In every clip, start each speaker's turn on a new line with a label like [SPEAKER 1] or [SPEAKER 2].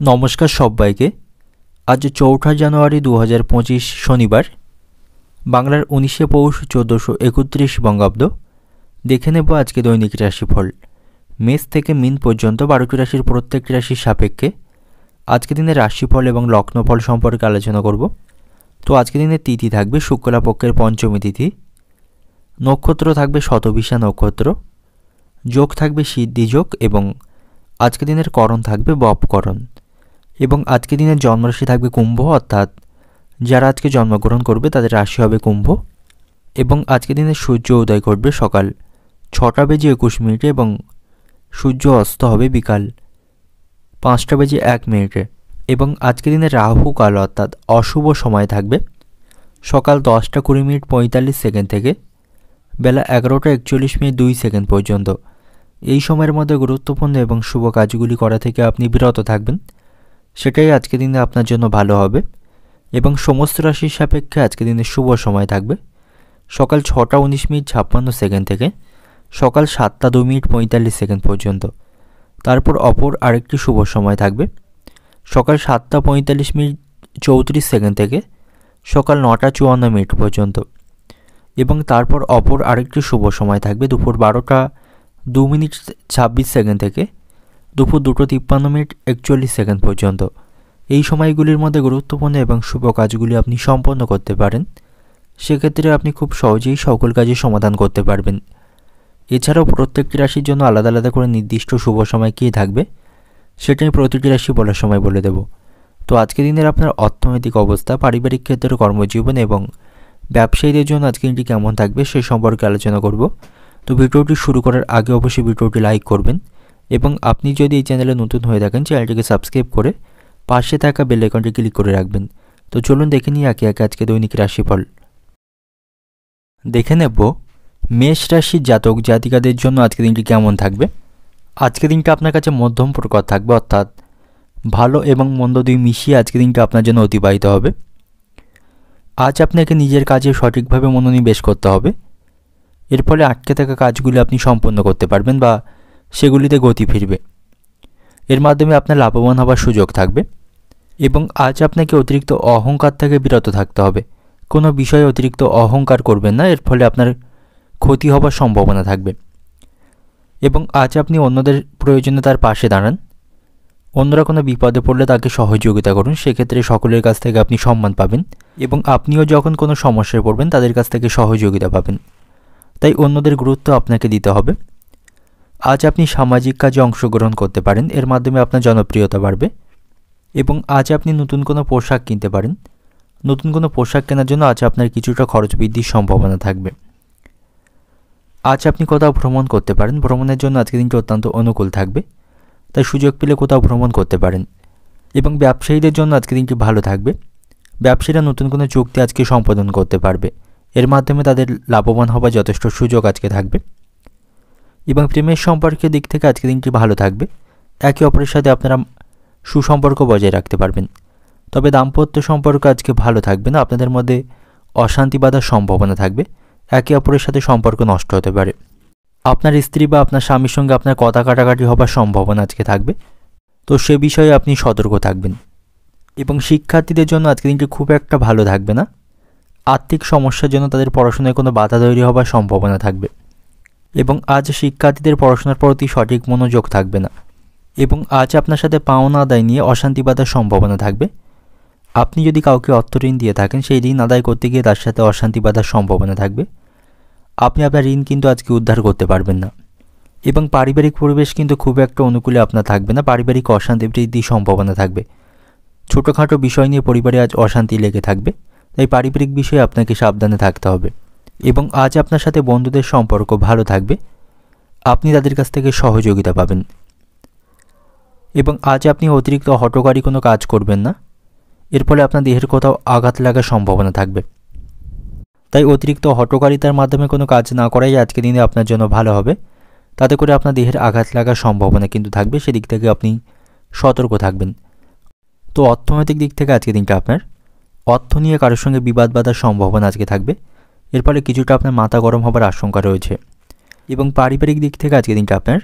[SPEAKER 1] নমস্কার সবাইকে। আজ 4 জানুয়ারি 2025 শনিবার, বাংলার 19শে পৌষ 1431 বঙ্গাব্দ। দেখে নেব আজকে দৈনিক রাশিফল। মেষ থেকে মিন পর্যন্ত 12টি রাশির প্রত্যেকটি রাশির সাপেক্ষে আজকে দিনের রাশিফল এবং লগ্নফল সম্পর্কে আলোচনা করব। তো আজকে দিনের তিথি থাকবে শুক্লাপক্ষের পঞ্চমী তিথি, নক্ষত্র থাকবে শতভিষা নক্ষত্র, যোগ থাকবে সিদ্ধি যোগ এবং আজকে দিনের করণ থাকবে বপকরণ। এবং আজকে দিনের জন্মরাশি থাকবে কুম্ভ, অর্থাৎ যারা আজকে জন্মগ্রহণ করবে তাদের রাশি হবে কুম্ভ। এবং আজকে দিনের সূর্য উদয় করবে সকাল 6:21 এবং সূর্য অস্ত হবে বিকাল 5:01। এবং আজকে দিনের রাহু কাল অর্থাৎ অশুভ সময় থাকবে সকাল 10:20:45 থেকে বেলা 11:41:02 পর্যন্ত। এই সময়ের মধ্যে গুরুত্বপূর্ণ এবং শুভ কাজগুলি করা থেকে আপনি বিরত থাকবেন, সেটাই আজকে দিনে আপনার জন্য ভালো হবে। এবং সমস্ত রাশির সাপেক্ষে আজকে দিনে শুভ সময় থাকবে সকাল 6:19:56 থেকে সকাল 7:02:45 পর্যন্ত। তারপর অপর আরেকটি শুভ সময় থাকবে সকাল 7:45:34 থেকে সকাল 9:54 পর্যন্ত। এবং তারপর অপর আরেকটি শুভ সময় থাকবে দুপুর 12:02:26 থেকে দুপুর 2:53:41 পর্যন্ত। এই সময়গুলির মধ্যে গুরুত্বপূর্ণ এবং শুভ কাজগুলি আপনি সম্পন্ন করতে পারেন, সেক্ষেত্রে আপনি খুব সহজেই সকল কাজের সমাধান করতে পারবেন। এছাড়াও প্রত্যেকটি রাশির জন্য আলাদা আলাদা করে নির্দিষ্ট শুভ সময় কী থাকবে সেটাই প্রতিটি রাশি বলার সময় বলে দেব। তো আজকে দিনের আপনার অর্থনৈতিক অবস্থা, পারিবারিক ক্ষেত্রে, কর্মজীবন এবং ব্যবসায়ীদের জন্য আজকে দিনটি কেমন থাকবে সে সম্পর্কে আলোচনা করব। তো ভিডিওটি শুরু করার আগে অবশ্যই ভিডিওটি লাইক করবেন এবং আপনি যদি এই চ্যানেলে নতুন হয়ে থাকেন চ্যানেলটিকে সাবস্ক্রাইব করে পাশে থাকা বেল আইকনটি ক্লিক করে রাখবেন। তো চলুন দেখে নিই একে একে আজকে দৈনিক রাশিফল। দেখে নেব মেষ রাশির জাতক জাতিকাদের জন্য আজকে দিনটি কেমন থাকবে। আজকে দিনটা আপনার কাছে মধ্যম প্রকার থাকবে, অর্থাৎ ভালো এবং মন্দ দুই মিশিয়ে আজকে দিনটা আপনার জন্য অতিবাহিত হবে। আজ আপনাকে নিজের কাজে সঠিকভাবে মনোনিবেশ করতে হবে, এর ফলে আটকে থাকা কাজগুলি আপনি সম্পন্ন করতে পারবেন বা সেগুলিতে গতি ফিরবে। এর মাধ্যমে আপনার লাভবান হওয়ার সুযোগ থাকবে। এবং আজ আপনাকে অতিরিক্ত অহংকার থেকে বিরত থাকতে হবে, কোনো বিষয়ে অতিরিক্ত অহংকার করবেন না, এর ফলে আপনার ক্ষতি হওয়ার সম্ভাবনা থাকবে। এবং আজ আপনি অন্যদের প্রয়োজনে তার পাশে দাঁড়ান, অন্যরা কোনো বিপদে পড়লে তাকে সহযোগিতা করুন, সেক্ষেত্রে সকলের কাছ থেকে আপনি সম্মান পাবেন এবং আপনিও যখন কোনো সমস্যায় পড়বেন তাদের কাছ থেকে সহযোগিতা পাবেন। তাই অন্যদের গুরুত্ব আপনাকে দিতে হবে। আজ আপনি সামাজিক কাজে অংশগ্রহণ করতে পারেন, এর মাধ্যমে আপনার জনপ্রিয়তা বাড়বে। এবং আজ আপনি নতুন কোনো পোশাক কিনতে পারেন, নতুন কোনো পোশাক কেনার জন্য আজ আপনার কিছুটা খরচ বৃদ্ধির সম্ভাবনা থাকবে। আজ আপনি কোথাও ভ্রমণ করতে পারেন, ভ্রমণের জন্য আজকে দিনটি অত্যন্ত অনুকূল থাকবে, তাই সুযোগ পেলে কোথাও ভ্রমণ করতে পারেন। এবং ব্যবসায়ীদের জন্য আজকে দিনটি ভালো থাকবে, ব্যবসায়ীরা নতুন কোনো চুক্তি আজকে সম্পাদন করতে পারবে, এর মাধ্যমে তাদের লাভবান হওয়ার যথেষ্ট সুযোগ আজকে থাকবে। এবং প্রেমের সম্পর্কের দিক থেকে আজকে দিনটি ভালো থাকবে, একে অপরের সাথে আপনারা সুসম্পর্ক বজায় রাখতে পারবেন। তবে দাম্পত্য সম্পর্ক আজকে ভালো থাকবে না, আপনাদের মধ্যে অশান্তি বাঁধার সম্ভাবনা থাকবে, একে অপরের সাথে সম্পর্ক নষ্ট হতে পারে। আপনার স্ত্রী বা আপনার স্বামীর সঙ্গে আপনার কথা কাটাকাটি হবার সম্ভাবনা আজকে থাকবে, তো সে বিষয়ে আপনি সতর্ক থাকবেন। এবং শিক্ষার্থীদের জন্য আজকে দিনটি খুব একটা ভালো থাকবে না, আর্থিক সমস্যার জন্য তাদের পড়াশোনায় কোনো বাধা তৈরি হবার সম্ভাবনা থাকবে। এবং আজ শিক্ষার্থীদের পড়াশোনার প্রতি সঠিক মনোযোগ থাকবে না। এবং আজ আপনার সাথে পাওনা আদায় নিয়ে অশান্তি বাঁধার সম্ভাবনা থাকবে। আপনি যদি কাউকে অর্থ ঋণ দিয়ে থাকেন, সেই ঋণ আদায় করতে গিয়ে তার সাথে অশান্তি বাঁধার সম্ভাবনা থাকবে, আপনি আপনার ঋণ কিন্তু আজকে উদ্ধার করতে পারবেন না। এবং পারিবারিক পরিবেশ কিন্তু খুব একটা অনুকূলে আপনার থাকবে না, পারিবারিক অশান্তি বৃদ্ধির সম্ভাবনা থাকবে। ছোটোখাটো বিষয় নিয়ে পরিবারে আজ অশান্তি লেগে থাকবে, তাই পারিবারিক বিষয়ে আপনাকে সাবধানে থাকতে হবে। এবং আজ আপনার সাথে বন্ধুদের সম্পর্ক ভালো থাকবে, আপনি তাদের কাছ থেকে সহযোগিতা পাবেন। এবং আজ আপনি অতিরিক্ত হঠকারী কোনো কাজ করবেন না, এর ফলে আপনার দেহের কোথাও আঘাত লাগার সম্ভাবনা থাকবে। তাই অতিরিক্ত হঠকারিতার মাধ্যমে কোনো কাজ না করাই আজকে দিনে আপনার জন্য ভালো হবে, তাতে করে আপনার দেহের আঘাত লাগার সম্ভাবনা কিন্তু থাকবে, সেদিক থেকে আপনি সতর্ক থাকবেন। তো অর্থনৈতিক দিক থেকে আজকে দিনটা আপনার অর্থ নিয়ে কারোর সঙ্গে বিবাদ বাঁধার সম্ভাবনা আজকে থাকবে, এর ফলে কিছুটা আপনার মাথা গরম হবার আশঙ্কা রয়েছে। এবং পারিবারিক দিক থেকে আজকে দিনটা আপনার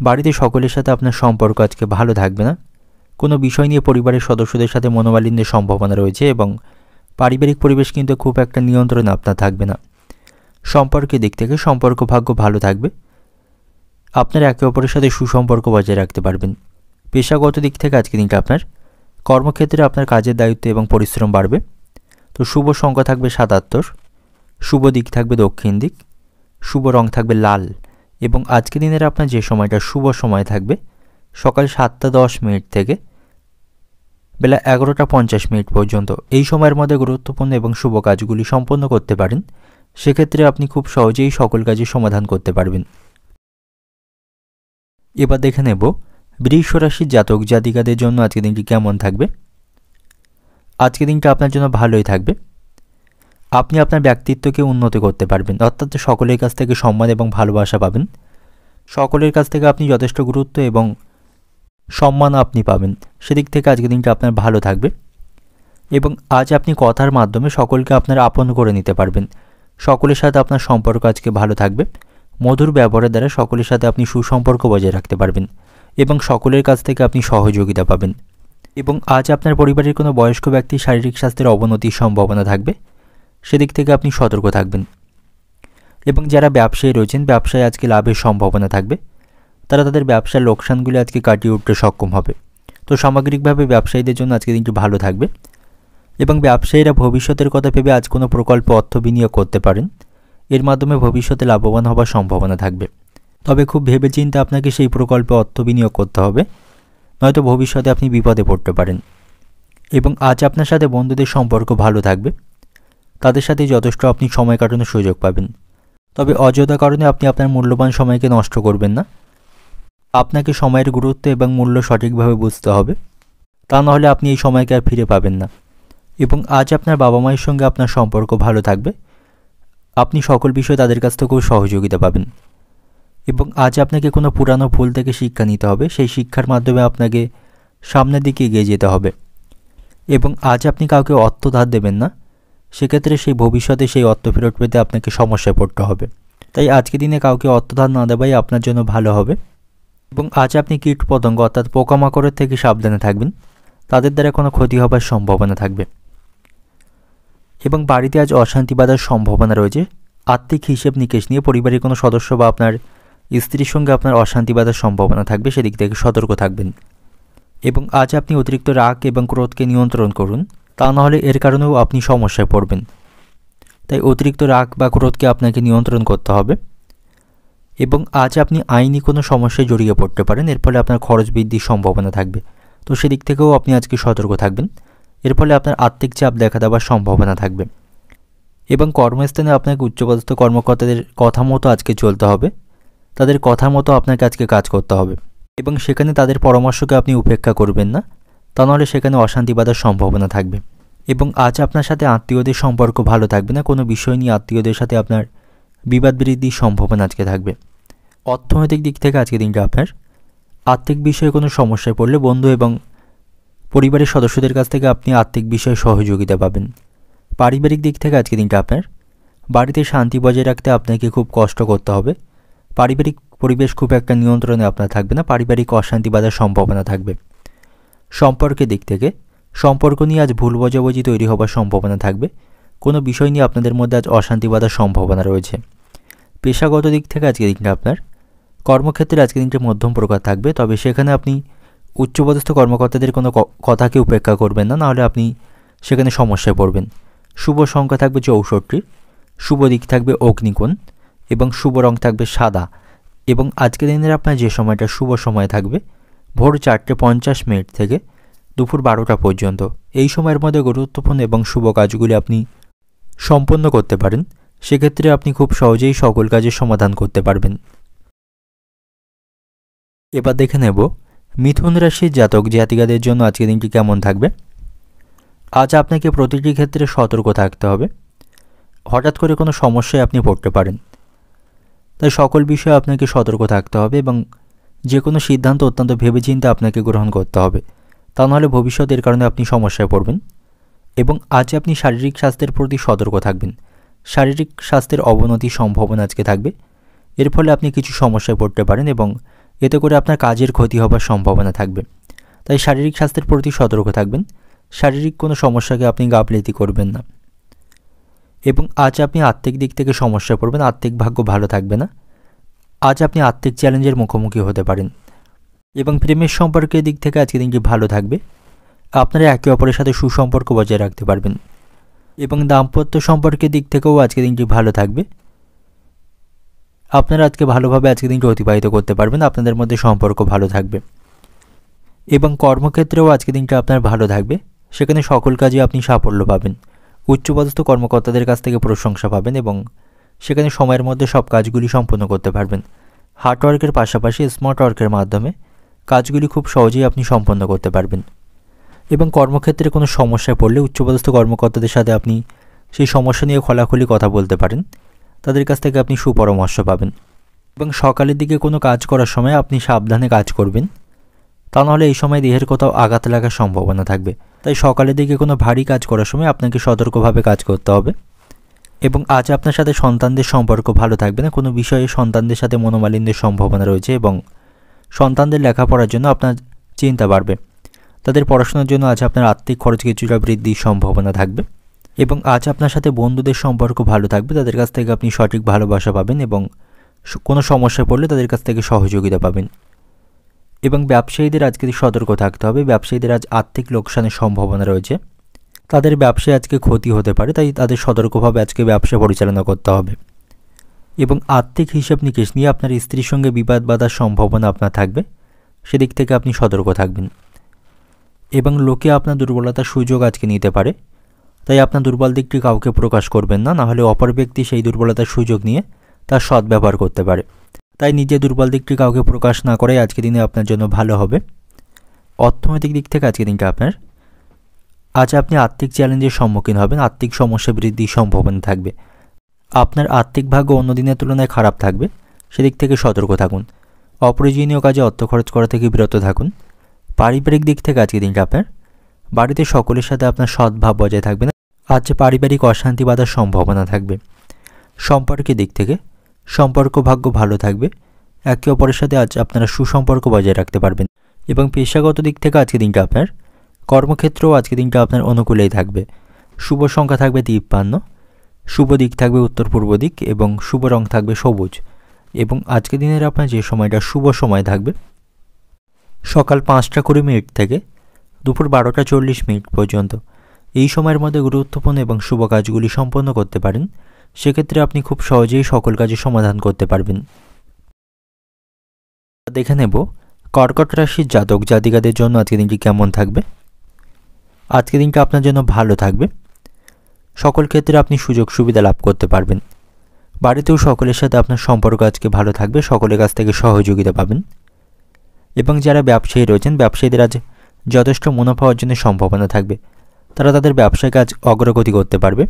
[SPEAKER 1] বাড়িতে সকলের সাথে আপনার সম্পর্ক আজকে ভালো থাকবে না, কোনো বিষয় নিয়ে পরিবারের সদস্যদের সাথে মনোমালিন্যের সম্ভাবনা রয়েছে এবং পারিবারিক পরিবেশ কিন্তু খুব একটা নিয়ন্ত্রণে আপনার থাকবে না। সম্পর্কের দিক থেকে সম্পর্ক ভাগ্য ভালো থাকবে। আপনার একে অপরের সাথে সুসম্পর্ক বজায় রাখতে পারবেন। পেশাগত দিক থেকে আজকের দিনটা আপনার কর্মক্ষেত্রে আপনার কাজের দায়িত্ব এবং পরিশ্রম বাড়বে। তো শুভ সংখ্যা থাকবে ৭৭, শুভ দিক থাকবে দক্ষিণ দিক, শুভ রং থাকবে লাল এবং আজকের দিনের আপনার যে সময়টা শুভ সময় থাকবে সকাল ৭টা ১০ থেকে বেলা ১১টা ৫০ পর্যন্ত। এই সময়ের মধ্যে গুরুত্বপূর্ণ এবং শুভ কাজগুলি সম্পন্ন করতে পারেন। সেক্ষেত্রে আপনি খুব সহজেই সকল কাজের সমাধান করতে পারবেন। এবার দেখে নেব বৃষ রাশির জাতক জাতিকাদের জন্য আজকের দিনটি কেমন থাকবে। আজকের দিনটা আপনার জন্য ভালোই থাকবে। আপনি আপনার ব্যক্তিত্বকে উন্নত করতে পারবেন, অর্থাৎ সকলের কাছ থেকে সম্মান এবং ভালোবাসা পাবেন। সকলের কাছ থেকে আপনি যথেষ্ট গুরুত্ব এবং সম্মান আপনি পাবেন। সেদিক থেকে আজকের দিনটা আপনার ভালো থাকবে এবং আজ আপনি কথার মাধ্যমে সকলকে আপনার আপন করে নিতে পারবেন। সকলের সাথে আপনার সম্পর্ক আজকে ভালো থাকবে। মধুর ব্যবহারের দ্বারা সকলের সাথে আপনি সুসম্পর্ক বজায় রাখতে পারবেন এবং সকলের কাছ থেকে আপনি সহযোগিতা পাবেন। এবং আজ আপনার পরিবারের কোনো বয়স্ক ব্যক্তির শারীরিক স্বাস্থ্যের অবনতির সম্ভাবনা থাকবে। সেদিক থেকে আপনি সতর্ক থাকবেন। এবং যারা ব্যবসায়ী রয়েছেন, ব্যবসায় আজকে লাভের সম্ভাবনা থাকবে। তারা তাদের ব্যবসার লোকসানগুলি আজকে কাটিয়ে উঠতে সক্ষম হবে। তো সামগ্রিকভাবে ব্যবসায়ীদের জন্য আজকে দিনটি ভালো থাকবে এবং ব্যবসায়ীরা ভবিষ্যতের কথা ভেবে আজ কোনো প্রকল্পে অর্থ বিনিয়োগ করতে পারেন। এর মাধ্যমে ভবিষ্যতে লাভবান হওয়ার সম্ভাবনা থাকবে। তবে খুব ভেবেচিন্তে আপনাকে সেই প্রকল্পে অর্থ বিনিয়োগ করতে হবে, নয়তো ভবিষ্যতে আপনি বিপদে পড়তে পারেন। এবং আজ আপনার সাথে বন্ধুদের সম্পর্ক ভালো থাকবে। তাদের সাথে যথেষ্ট আপনি সময় কাটানোর সুযোগ পাবেন। তবে অযথা কারণে আপনি আপনার মূল্যবান সময়কে নষ্ট করবেন না। আপনাকে সময়ের গুরুত্ব এবং মূল্য সঠিকভাবে বুঝতে হবে, তা নাহলে আপনি এই সময়কে আর ফিরে পাবেন না। এবং আজ আপনার বাবা মায়ের সঙ্গে আপনার সম্পর্ক ভালো থাকবে। আপনি সকল বিষয়ে তাদের কাছ থেকেও সহযোগিতা পাবেন। এবং আজ আপনাকে কোনো পুরানো ভুল থেকে শিক্ষা নিতে হবে। সেই শিক্ষার মাধ্যমে আপনাকে সামনের দিকে এগিয়ে যেতে হবে। এবং আজ আপনি কাউকে অর্থ ধার দেবেন না, সেক্ষেত্রে সেই ভবিষ্যতে সেই অর্থ ফেরত পেতে আপনাকে সমস্যায় পড়তে হবে। তাই আজকের দিনে কাউকে অর্থ ধার না দেওয়াই আপনার জন্য ভালো হবে। এবং আজ আপনি কীটপতঙ্গ অর্থাৎ পোকামাকড়ের থেকে সাবধানে থাকবেন। তাদের দ্বারা কোনো ক্ষতি হবার সম্ভাবনা থাকবে। এবং বাড়িতে আজ অশান্তি বাঁধার সম্ভাবনা রয়েছে। আর্থিক হিসেব নিকেশ নিয়ে পরিবারের কোনো সদস্য বা আপনার স্ত্রীর সঙ্গে আপনার অশান্তি বাঁধার সম্ভাবনা থাকবে। সেদিক থেকে সতর্ক থাকবেন। এবং আজ আপনি অতিরিক্ত রাগ এবং ক্রোধকে নিয়ন্ত্রণ করুন, তা নাহলে এর কারণেও আপনি সমস্যায় পড়বেন। তাই অতিরিক্ত রাগ বা ক্রোধকে আপনাকে নিয়ন্ত্রণ করতে হবে। এবং আজ আপনি আইনি কোনো সমস্যায় জড়িয়ে পড়তে পারেন, এর ফলে আপনার খরচ বৃদ্ধির সম্ভাবনা থাকবে। তো সেদিক থেকেও আপনি আজকে সতর্ক থাকবেন। এর ফলে আপনার আর্থিক চাপ দেখা দেওয়ার সম্ভাবনা থাকবে। এবং কর্মস্থানে আপনাকে উচ্চপদস্থ কর্মকর্তাদের কথা মতো আজকে চলতে হবে। তাদের কথা মতো আপনাকে আজকে কাজ করতে হবে এবং সেখানে তাদের পরামর্শকে আপনি উপেক্ষা করবেন না, তা নাহলে সেখানে অশান্তি বাঁধার সম্ভাবনা থাকবে। এবং আজ আপনার সাথে আত্মীয়দের সম্পর্ক ভালো থাকবে না। কোনো বিষয় নিয়ে আত্মীয়দের সাথে আপনার বিবাদ বৃদ্ধির সম্ভাবনা আজকে থাকবে। অর্থনৈতিক দিক থেকে আজকে দিনটা আপনার আর্থিক বিষয়ে কোনো সমস্যায় পড়লে বন্ধু এবং পরিবারের সদস্যদের কাছ থেকে আপনি আর্থিক বিষয়ে সহযোগিতা পাবেন। পারিবারিক দিক থেকে আজকে দিনটা আপনার বাড়িতে শান্তি বজায় রাখতে আপনাকে খুব কষ্ট করতে হবে। পারিবারিক পরিবেশ খুব একটা নিয়ন্ত্রণে আপনার থাকবে না। পারিবারিক অশান্তি বাঁধার সম্ভাবনা থাকবে। সম্পর্কের দিক থেকে সম্পর্ক নিয়ে আজ ভুল বোঝাবুঝি তৈরি হবার সম্ভাবনা থাকবে। কোনো বিষয় নিয়ে আপনাদের মধ্যে আজ অশান্তি বাঁধার সম্ভাবনা রয়েছে। পেশাগত দিক থেকে আজকে দিনটা আপনার কর্মক্ষেত্রে আজকে দিনটা মধ্যম প্রকার থাকবে। তবে সেখানে আপনি উচ্চপদস্থ কর্মকর্তাদের কোনো কথাকে উপেক্ষা করবেন না, নাহলে আপনি সেখানে সমস্যায় পড়বেন। শুভ সংখ্যা থাকবে 64, শুভ দিক থাকবে অগ্নিকোণ এবং শুভ রং থাকবে সাদা। এবং আজকের দিনের আপনার যে সময়টা শুভ সময় থাকবে ভোর 4:50 থেকে দুপুর 12টা পর্যন্ত। এই সময়ের মধ্যে গুরুত্বপূর্ণ এবং শুভ কাজগুলি আপনি সম্পন্ন করতে পারেন। সেক্ষেত্রে আপনি খুব সহজেই সকল কাজের সমাধান করতে পারবেন। এবার দেখে নেব মিথুন রাশির জাতক জাতিকাদের জন্য আজকের দিনটি কেমন থাকবে। আজ আপনাকে প্রতিটি ক্ষেত্রে সতর্ক থাকতে হবে। হঠাৎ করে কোনো সমস্যায় আপনি পড়তে পারেন, তাই সকল বিষয়ে আপনাকে সতর্ক থাকতে হবে এবং যে কোনো সিদ্ধান্ত অত্যন্ত ভেবেচিন্তে আপনাকে গ্রহণ করতে হবে, তা নাহলে ভবিষ্যতের কারণে আপনি সমস্যায় পড়বেন। এবং আজ আপনি শারীরিক স্বাস্থ্যের প্রতি সতর্ক থাকবেন। শারীরিক স্বাস্থ্যের অবনতির সম্ভাবনা আজকে থাকবে। এর ফলে আপনি কিছু সমস্যায় পড়তে পারেন এবং এতে করে আপনার কাজের ক্ষতি হবার সম্ভাবনা থাকবে। তাই শারীরিক স্বাস্থ্যের প্রতি সতর্ক থাকবেন। শারীরিক কোনো সমস্যাকে আপনি গাফিলতি করবেন না। এবং আজ আপনি আর্থিক দিক থেকে সমস্যায় পড়বেন, আর্থিক ভাগ্য ভালো থাকবে না। আজ আপনি আর্থিক চ্যালেঞ্জের মুখোমুখি হতে পারেন। এবং প্রেমের সম্পর্কের দিক থেকে আজকে দিনটি ভালো থাকবে। আপনারা একে অপরের সাথে সুসম্পর্ক বজায় রাখতে পারবেন। এবং দাম্পত্য সম্পর্কের দিক থেকেও আজকে দিনটি ভালো থাকবে। আপনারা আজকে ভালোভাবে আজকে দিনটি অতিবাহিত করতে পারবেন, আপনাদের মধ্যে সম্পর্ক ভালো থাকবে। এবং কর্মক্ষেত্রেও আজকে দিনটা আপনার ভালো থাকবে, সেখানে সকল কাজে আপনি সাফল্য পাবেন। উচ্চপদস্থ কর্মকর্তাদের কাছ থেকে প্রশংসা পাবেন এবং সেখানে সময়ের মধ্যে সব কাজগুলি সম্পন্ন করতে পারবেন। হার্ড ওয়ার্কের পাশাপাশি স্মার্ট ওয়ার্কের মাধ্যমে কাজগুলি খুব সহজেই আপনি সম্পন্ন করতে পারবেন। এবং কর্মক্ষেত্রে কোনো সমস্যায় পড়লে উচ্চপদস্থ কর্মকর্তাদের সাথে আপনি সেই সমস্যা নিয়ে খোলাখুলি কথা বলতে পারেন, তাদের কাছ থেকে আপনি সুপরামর্শ পাবেন। এবং সকালের দিকে কোনো কাজ করার সময় আপনি সাবধানে কাজ করবেন, তা নাহলে এই সময় দেহের কোথাও আঘাত লাগার সম্ভাবনা থাকবে। তাই সকালের দিকে কোনো ভারী কাজ করার সময় আপনাকে সতর্কভাবে কাজ করতে হবে। এবং আজ আপনার সাথে সন্তানদের সম্পর্ক ভালো থাকবে না, কোনো বিষয়ে সন্তানদের সাথে মনোমালিন্যের সম্ভাবনা রয়েছে এবং সন্তানদের লেখাপড়ার জন্য আপনার চিন্তা বাড়বে। তাদের পড়াশোনার জন্য আজ আপনার আর্থিক খরচ কিছুটা বৃদ্ধির সম্ভাবনা থাকবে। এবং আজ আপনার সাথে বন্ধুদের সম্পর্ক ভালো থাকবে, তাদের কাছ থেকে আপনি সঠিক ভালোবাসা পাবেন এবং কোনো সমস্যায় পড়লে তাদের কাছ থেকে সহযোগিতা পাবেন। এবং ব্যবসায়ীদের আজকে সতর্ক থাকতে হবে, ব্যবসায়ীদের আজ আর্থিক লোকসানের সম্ভাবনা রয়েছে, তাদের ব্যবসায় আজকে ক্ষতি হতে পারে, তাই তাদের সতর্কভাবে আজকে ব্যবসা পরিচালনা করতে হবে। এবং আর্থিক হিসাব নিকেশ নিয়ে আপনার স্ত্রীর সঙ্গে বিবাদ বাঁধার সম্ভাবনা আপনার থাকবে, সেদিক থেকে আপনি সতর্ক থাকবেন। এবং লোকে আপনার দুর্বলতার সুযোগ আজকে নিতে পারে, তাই আপনার দুর্বল দিকটি কাউকে প্রকাশ করবেন না, নাহলে অপর ব্যক্তি সেই দুর্বলতার সুযোগ নিয়ে তার সদ্ব্যবহার করতে পারে। তাই নিজের দুর্বল দিকটি কাউকে প্রকাশ না করাই আজকের দিনে আপনার জন্য ভালো হবে। অর্থনৈতিক দিক থেকে আজকের দিনটা আজ আপনি আর্থিক চ্যালেঞ্জের সম্মুখীন হবেন, আর্থিক সমস্যা বৃদ্ধির সম্ভাবনা থাকবে। আপনার আর্থিক ভাগ্য অন্য দিনের তুলনায় খারাপ থাকবে, সেদিক থেকে সতর্ক থাকুন। অপ্রয়োজনীয় কাজে অর্থ খরচ করা থেকে বিরত থাকুন। পারিবারিক দিক থেকে আজকের দিনটা বাড়িতে সকলের সাথে আপনার সদ্ভাব বজায় থাকবে না, আজ পারিবারিক অশান্তি বাঁধার সম্ভাবনা থাকবে। সম্পর্কের দিক থেকে সম্পর্ক ভাগ্য ভালো থাকবে, একে অপরের সাথে আজ আপনারা সুসম্পর্ক বজায় রাখতে পারবেন। এবং পেশাগত দিক থেকে আজকের দিনটা কর্মক্ষেত্রেও আজকের দিনটা আপনার অনুকূলেই থাকবে। শুভ সংখ্যা থাকবে 53, শুভ দিক থাকবে উত্তর পূর্ব দিক এবং শুভ রং থাকবে সবুজ। এবং আজকের দিনের আপনার যে সময়টা শুভ সময় থাকবে সকাল 5টা 20 মিনিট থেকে দুপুর 12টা 40 মিনিট পর্যন্ত। এই সময়ের মধ্যে গুরুত্বপূর্ণ এবং শুভ কাজগুলি সম্পন্ন করতে পারেন, সেক্ষেত্রে আপনি খুব সহজেই সকল কাজের সমাধান করতে পারবেন। দেখে নেব কর্কট রাশির জাতক জাতিকাদের জন্য আজকের দিনটি কেমন থাকবে। আজকের দিনটা আপনার জন্য ভালো থাকবে, সকল ক্ষেত্রে আপনি সুযোগ সুবিধা লাভ করতে পারবেন। বাড়িতেও সকলের সাথে আপনার সম্পর্ক আজকে ভালো থাকবে, সকলের কাছ থেকে সহযোগিতা পাবেন। এবং যারা ব্যবসায়ী রয়েছেন, ব্যবসায়ীদের আজ যথেষ্ট মুনাফা অর্জনের সম্ভাবনা থাকবে, তারা তাদের ব্যবসায় কাজ অগ্রগতি করতে পারবে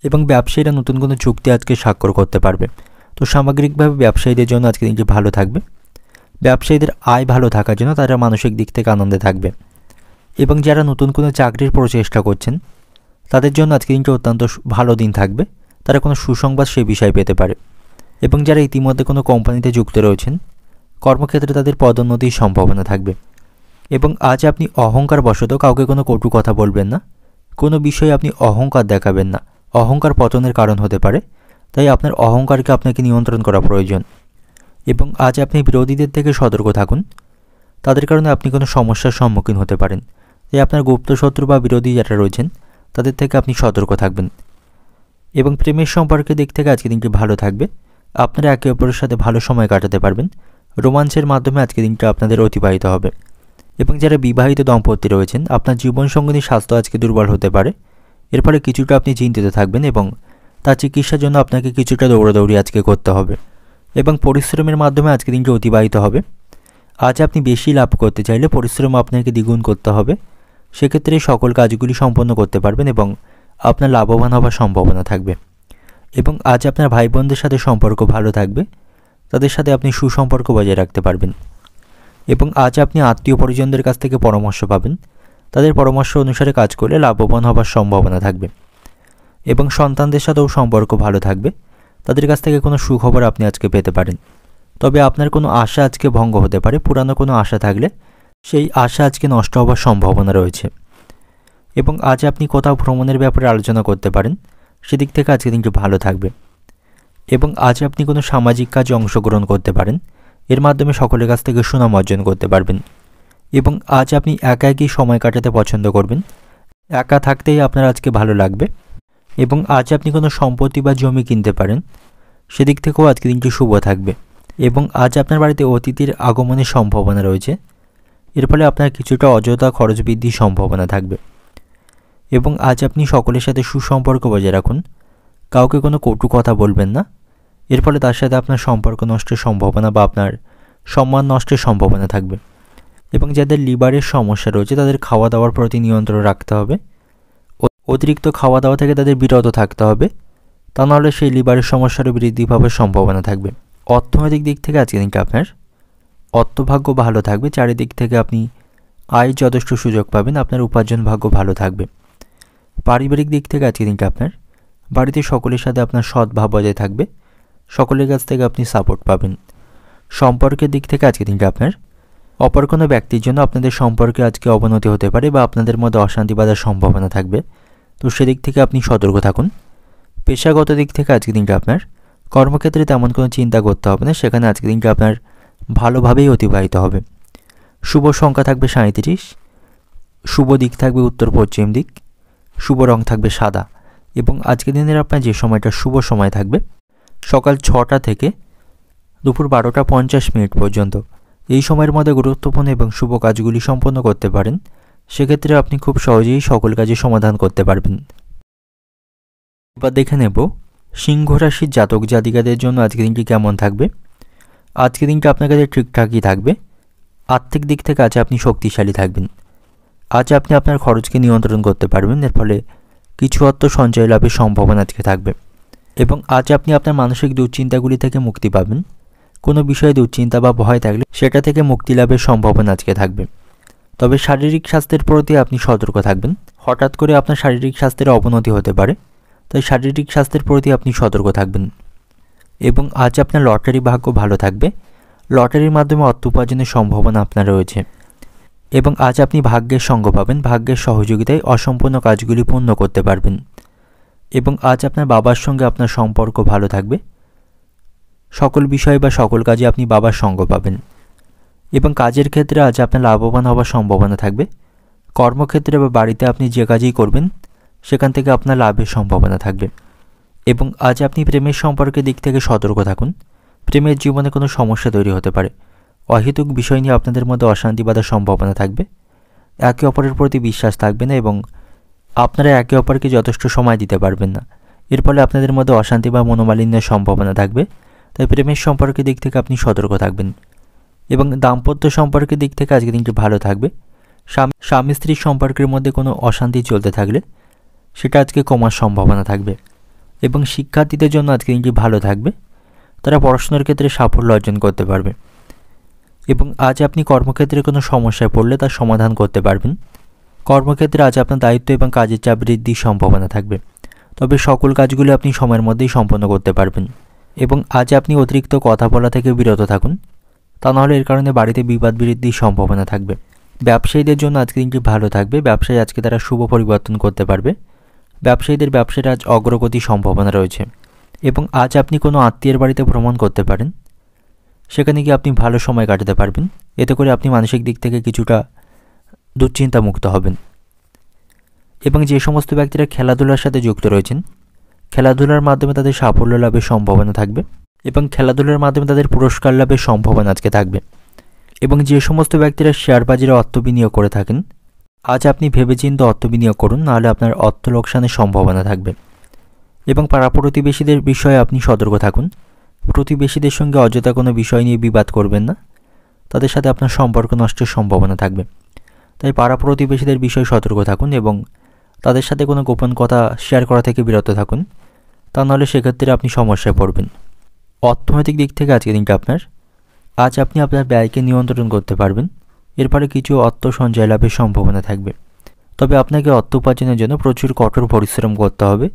[SPEAKER 1] এবং ব্যবসায়ীরা নতুন কোনো চুক্তি আজকে স্বাক্ষর করতে পারবে। তো সামগ্রিকভাবে ব্যবসায়ীদের জন্য আজকে দিনটি ভালো থাকবে। ব্যবসায়ীদের আয় ভালো থাকার জন্য তারা মানসিক দিক থেকে আনন্দে থাকবে। এবং যারা নতুন কোনো চাকরির প্রচেষ্টা করছেন, তাদের জন্য আজকে দিনটি অত্যন্ত ভালো দিন থাকবে, তারা কোনো সুসংবাদ সেই বিষয়ে পেতে পারে। এবং যারা ইতিমধ্যে কোনো কোম্পানিতে যুক্ত রয়েছেন, কর্মক্ষেত্রে তাদের পদোন্নতির সম্ভাবনা থাকবে। এবং আজ আপনি অহংকার বশত কাউকে কোনো কটু কথা বলবেন না, কোনো বিষয়ে আপনি অহংকার দেখাবেন না, অহংকার পতনের কারণ হতে পারে, তাই আপনার অহংকারকে আপনাকে নিয়ন্ত্রণ করা প্রয়োজন। এবং আজ আপনি বিরোধীদের থেকে সতর্ক থাকুন, তাদের কারণে আপনি কোনো সমস্যার সম্মুখীন হতে পারেন, তাই আপনার গুপ্ত শত্রু বা বিরোধী যারা রয়েছেন তাদের থেকে আপনি সতর্ক থাকবেন। এবং প্রেমের সম্পর্কের দিক থেকে আজকে দিনটি ভালো থাকবে, আপনারা একে অপরের সাথে ভালো সময় কাটাতে পারবেন, রোমাঞ্চের মাধ্যমে আজকে দিনটা আপনাদের অতিবাহিত হবে। এবং যারা বিবাহিত দম্পতি রয়েছেন, আপনার জীবনসঙ্গিনীর স্বাস্থ্য আজকে দুর্বল হতে পারে, এর ফলে কিছুটা আপনি চিন্তিত থাকবেন এবং তার চিকিৎসার জন্য আপনাকে কিছুটা দৌড়াদৌড়ি আজকে করতে হবে এবং পরিশ্রমের মাধ্যমে আজকে দিনটি অতিবাহিত হবে। আজ আপনি বেশি লাভ করতে চাইলে পরিশ্রম আপনাকে দ্বিগুণ করতে হবে, সেক্ষেত্রে সকল কাজগুলি সম্পন্ন করতে পারবেন এবং আপনার লাভবান হওয়ার সম্ভাবনা থাকবে। এবং আজ আপনার ভাই বোনদের সাথে সম্পর্ক ভালো থাকবে, তাদের সাথে আপনি সুসম্পর্ক বজায় রাখতে পারবেন। এবং আজ আপনি আত্মীয় পরিজনদের কাছ থেকে পরামর্শ পাবেন, তাদের পরামর্শ অনুসারে কাজ করলে লাভবান হওয়ার সম্ভাবনা থাকবে। এবং সন্তানদের সাথেও সম্পর্ক ভালো থাকবে, তাদের কাছ থেকে কোনো সুখবর আপনি আজকে পেতে পারেন। তবে আপনার কোনো আশা আজকে ভঙ্গ হতে পারে, পুরানো কোনো আশা থাকলে সেই আশা আজকে নষ্ট হওয়ার সম্ভাবনা রয়েছে। এবং আজ আপনি কোথাও ভ্রমণের ব্যাপারে আলোচনা করতে পারেন, সেদিক থেকে আজকে দিনটি ভালো থাকবে। এবং আজ আপনি কোনো সামাজিক কাজে অংশগ্রহণ করতে পারেন, এর মাধ্যমে সকলের কাছ থেকে সুনাম অর্জন করতে পারবেন। এবং আজ আপনি একা একই সময় কাটাতে পছন্দ করবেন, একা থাকতেই আপনার আজকে ভালো লাগবে। এবং আজ আপনি কোনো সম্পত্তি বা জমি কিনতে পারেন, সেদিক থেকেও আজকে দিনটি শুভ থাকবে। এবং আজ আপনার বাড়িতে অতিথির আগমনের সম্ভাবনা রয়েছে, এর ফলে আপনার কিছুটা অযথা খরচ বৃদ্ধির সম্ভাবনা থাকবে। এবং আজ আপনি সকলের সাথে সুসম্পর্ক বজায় রাখুন, কাউকে কোনো কটু কথা বলবেন না, এর ফলে তার সাথে আপনার সম্পর্ক নষ্টের সম্ভাবনা বা আপনার সম্মান নষ্টের সম্ভাবনা থাকবে। এবং যাদের লিভারের সমস্যা রয়েছে তাদের খাওয়া দাওয়ার প্রতি নিয়ন্ত্রণ রাখতে হবে, অতিরিক্ত খাওয়া দাওয়া থেকে তাদের বিরত থাকতে হবে, তা নাহলে সেই লিভারের সমস্যারও বৃদ্ধি পাওয়ার সম্ভাবনা থাকবে। অর্থনৈতিক দিক থেকে আজকে দিনটা আপনার অর্থভাগ্য ভালো থাকবে, চারিদিক থেকে আপনি আয়ের যথেষ্ট সুযোগ পাবেন, আপনার উপার্জন ভাগ্য ভালো থাকবে। পারিবারিক দিক থেকে আজকে দিনটা আপনার বাড়িতে সকলের সাথে আপনার সদ্ভাব বজায় থাকবে, সকলের কাছ থেকে আপনি সাপোর্ট পাবেন। সম্পর্কের দিক থেকে আজকে দিনটা আপনার অপর কোনো ব্যক্তির জন্য আপনাদের সম্পর্কে আজকে অবনতি হতে পারে বা আপনাদের মধ্যে অশান্তি বাঁধার সম্ভাবনা থাকবে, তো সেদিক থেকে আপনি সতর্ক থাকুন। পেশাগত দিক থেকে আজকে দিনটা আপনার কর্মক্ষেত্রে তেমন কোনো চিন্তা করতে হবে না, সেখানে আজকে দিনটা আপনার ভালোভাবেই অতিবাহিত হবে। শুভ সংখ্যা থাকবে 37, শুভ দিক থাকবে উত্তর পশ্চিম দিক, শুভ রং থাকবে সাদা। এবং আজকের দিনের আপনার যে সময়টা শুভ সময় থাকবে সকাল 6টা থেকে দুপুর 12টা 50 পর্যন্ত, এই সময়ের মধ্যে গুরুত্বপূর্ণ এবং শুভ কাজগুলি সম্পন্ন করতে পারেন, সেক্ষেত্রে আপনি খুব সহজেই সকল কাজে সমাধান করতে পারবেন। এবার দেখে নেব সিংহ রাশির জাতক জাতিকাদের জন্য আজকের দিনটি কেমন থাকবে। আজকের দিনটা আপনার কাছে ঠিকঠাকই থাকবে। আর্থিক দিক থেকে আজ আপনি শক্তিশালী থাকবেন, আজ আপনি আপনার খরচকে নিয়ন্ত্রণ করতে পারবেন, এর ফলে কিছু অর্থ সঞ্চয় লাভের সম্ভাবনা আজকে থাকবে। এবং আজ আপনি আপনার মানসিক দুশ্চিন্তাগুলি থেকে মুক্তি পাবেন, কোনো বিষয়ে দুশ্চিন্তা বা ভয় থাকলে সেটা থেকে মুক্তি লাভের সম্ভাবনা আজকে থাকবে। তবে শারীরিক স্বাস্থ্যের প্রতি আপনি সতর্ক থাকবেন, হঠাৎ করে আপনার শারীরিক স্বাস্থ্যের অবনতি হতে পারে, তাই শারীরিক স্বাস্থ্যের প্রতি আপনি সতর্ক থাকবেন। এবং আজ আপনার লটারি ভাগ্য ভালো থাকবে, লটারির মাধ্যমে অর্থ উপার্জনের সম্ভাবনা আপনার রয়েছে। এবং আজ আপনি ভাগ্যের সঙ্গ পাবেন, ভাগ্যের সহযোগিতায় অসম্পূর্ণ কাজগুলি পূর্ণ করতে পারবেন। এবং আজ আপনার বাবার সঙ্গে আপনার সম্পর্ক ভালো থাকবে, সকল বিষয় বা সকল কাজে আপনি বাবার সঙ্গ পাবেন। এবং কাজের ক্ষেত্রে আজ আপনার লাভবান হওয়ার সম্ভাবনা থাকবে, কর্মক্ষেত্রে বা বাড়িতে আপনি যে কাজই করবেন সেখান থেকে আপনার লাভের সম্ভাবনা থাকবে। এবং আজ আপনি প্রেমের সম্পর্কের দিক থেকে সতর্ক থাকুন, প্রেমের জীবনে কোনো সমস্যা তৈরি হতে পারে, অহেতুক বিষয় নিয়ে আপনাদের মধ্যে অশান্তি বাঁধার সম্ভাবনা থাকবে, একে অপরের প্রতি বিশ্বাস থাকবে না এবং আপনারা একে অপরকে যথেষ্ট সময় দিতে পারবেন না, এর ফলে আপনাদের মধ্যে অশান্তি বা মনোমালিন্যের সম্ভাবনা থাকবে। তাই প্রেমের সম্পর্কের দিক থেকে আপনি সতর্ক থাকবেন। এবং দাম্পত্য সম্পর্কের দিক থেকে আজকে দিনটি ভালো থাকবে, স্বামী স্ত্রীর সম্পর্কের মধ্যে কোনো অশান্তি চলতে থাকলে সেটা আজকে কমার সম্ভাবনা থাকবে। এবং শিক্ষার্থীদের জন্য আজকে দিনটি ভালো থাকবে, তারা পড়াশোনার ক্ষেত্রে সাফল্য অর্জন করতে পারবে। এবং আজ আপনি কর্মক্ষেত্রে কোনো সমস্যায় পড়লে তার সমাধান করতে পারবেন, কর্মক্ষেত্রে আজ আপনার দায়িত্ব এবং কাজের চাপ বৃদ্ধির সম্ভাবনা থাকবে, তবে সকল কাজগুলি আপনি সময়ের মধ্যেই সম্পন্ন করতে পারবেন। এবং আজ আপনি অতিরিক্ত কথা বলা থেকে বিরত থাকুন, তা নাহলে এর কারণে বাড়িতে বিবাদ বৃদ্ধির সম্ভাবনা থাকবে। ব্যবসায়ীদের জন্য আজকে দিনটি ভালো থাকবে, ব্যবসায়ী আজকে তারা শুভ পরিবর্তন করতে পারবে, ব্যবসায়ীদের ব্যবসার আজ অগ্রগতির সম্ভাবনা রয়েছে। এবং আজ আপনি কোনো আত্মীয়ের বাড়িতে ভ্রমণ করতে পারেন, সেখানে গিয়ে আপনি ভালো সময় কাটাতে পারবেন, এতে করে আপনি মানসিক দিক থেকে কিছুটা দুশ্চিন্তামুক্ত হবেন। এবং যে সমস্ত ব্যক্তিরা খেলাধুলার সাথে যুক্ত রয়েছেন, খেলাধুলার মাধ্যমে তাদের সাফল্য লাভের সম্ভাবনা থাকবে এবং খেলাধুলার মাধ্যমে তাদের পুরস্কার লাভের সম্ভাবনা আজকে থাকবে। এবং যে সমস্ত ব্যক্তিরা শেয়ার বাজারে অর্থ বিনিয়োগ করে থাকেন, আজ আপনি ভেবেচিন্তে অর্থ বিনিয়োগ করুন, নাহলে আপনার অর্থ লোকসানের সম্ভাবনা থাকবে। এবং পাড়া প্রতিবেশীদের বিষয়ে আপনি সতর্ক থাকুন, প্রতিবেশীদের সঙ্গে অযথা কোনো বিষয় নিয়ে বিবাদ করবেন না, তাদের সাথে আপনার সম্পর্ক নষ্টের সম্ভাবনা থাকবে। তাই পাড়া প্রতিবেশীদের বিষয়ে সতর্ক থাকুন এবং তাদের সাথে কোনো গোপন কথা শেয়ার করা থেকে বিরত থাকুন, তা নাহলে সেক্ষেত্রে আপনি সমস্যায় পড়বেন। অর্থনৈতিক দিক থেকে আজকের দিনটা আজ আপনি আপনার ব্যয়কে নিয়ন্ত্রণ করতে পারবেন, এর ফলে কিছু অর্থ সঞ্চয় লাভের সম্ভাবনা থাকবে। তবে আপনাকে অর্থ উপার্জনের জন্য প্রচুর কঠোর পরিশ্রম করতে হবে,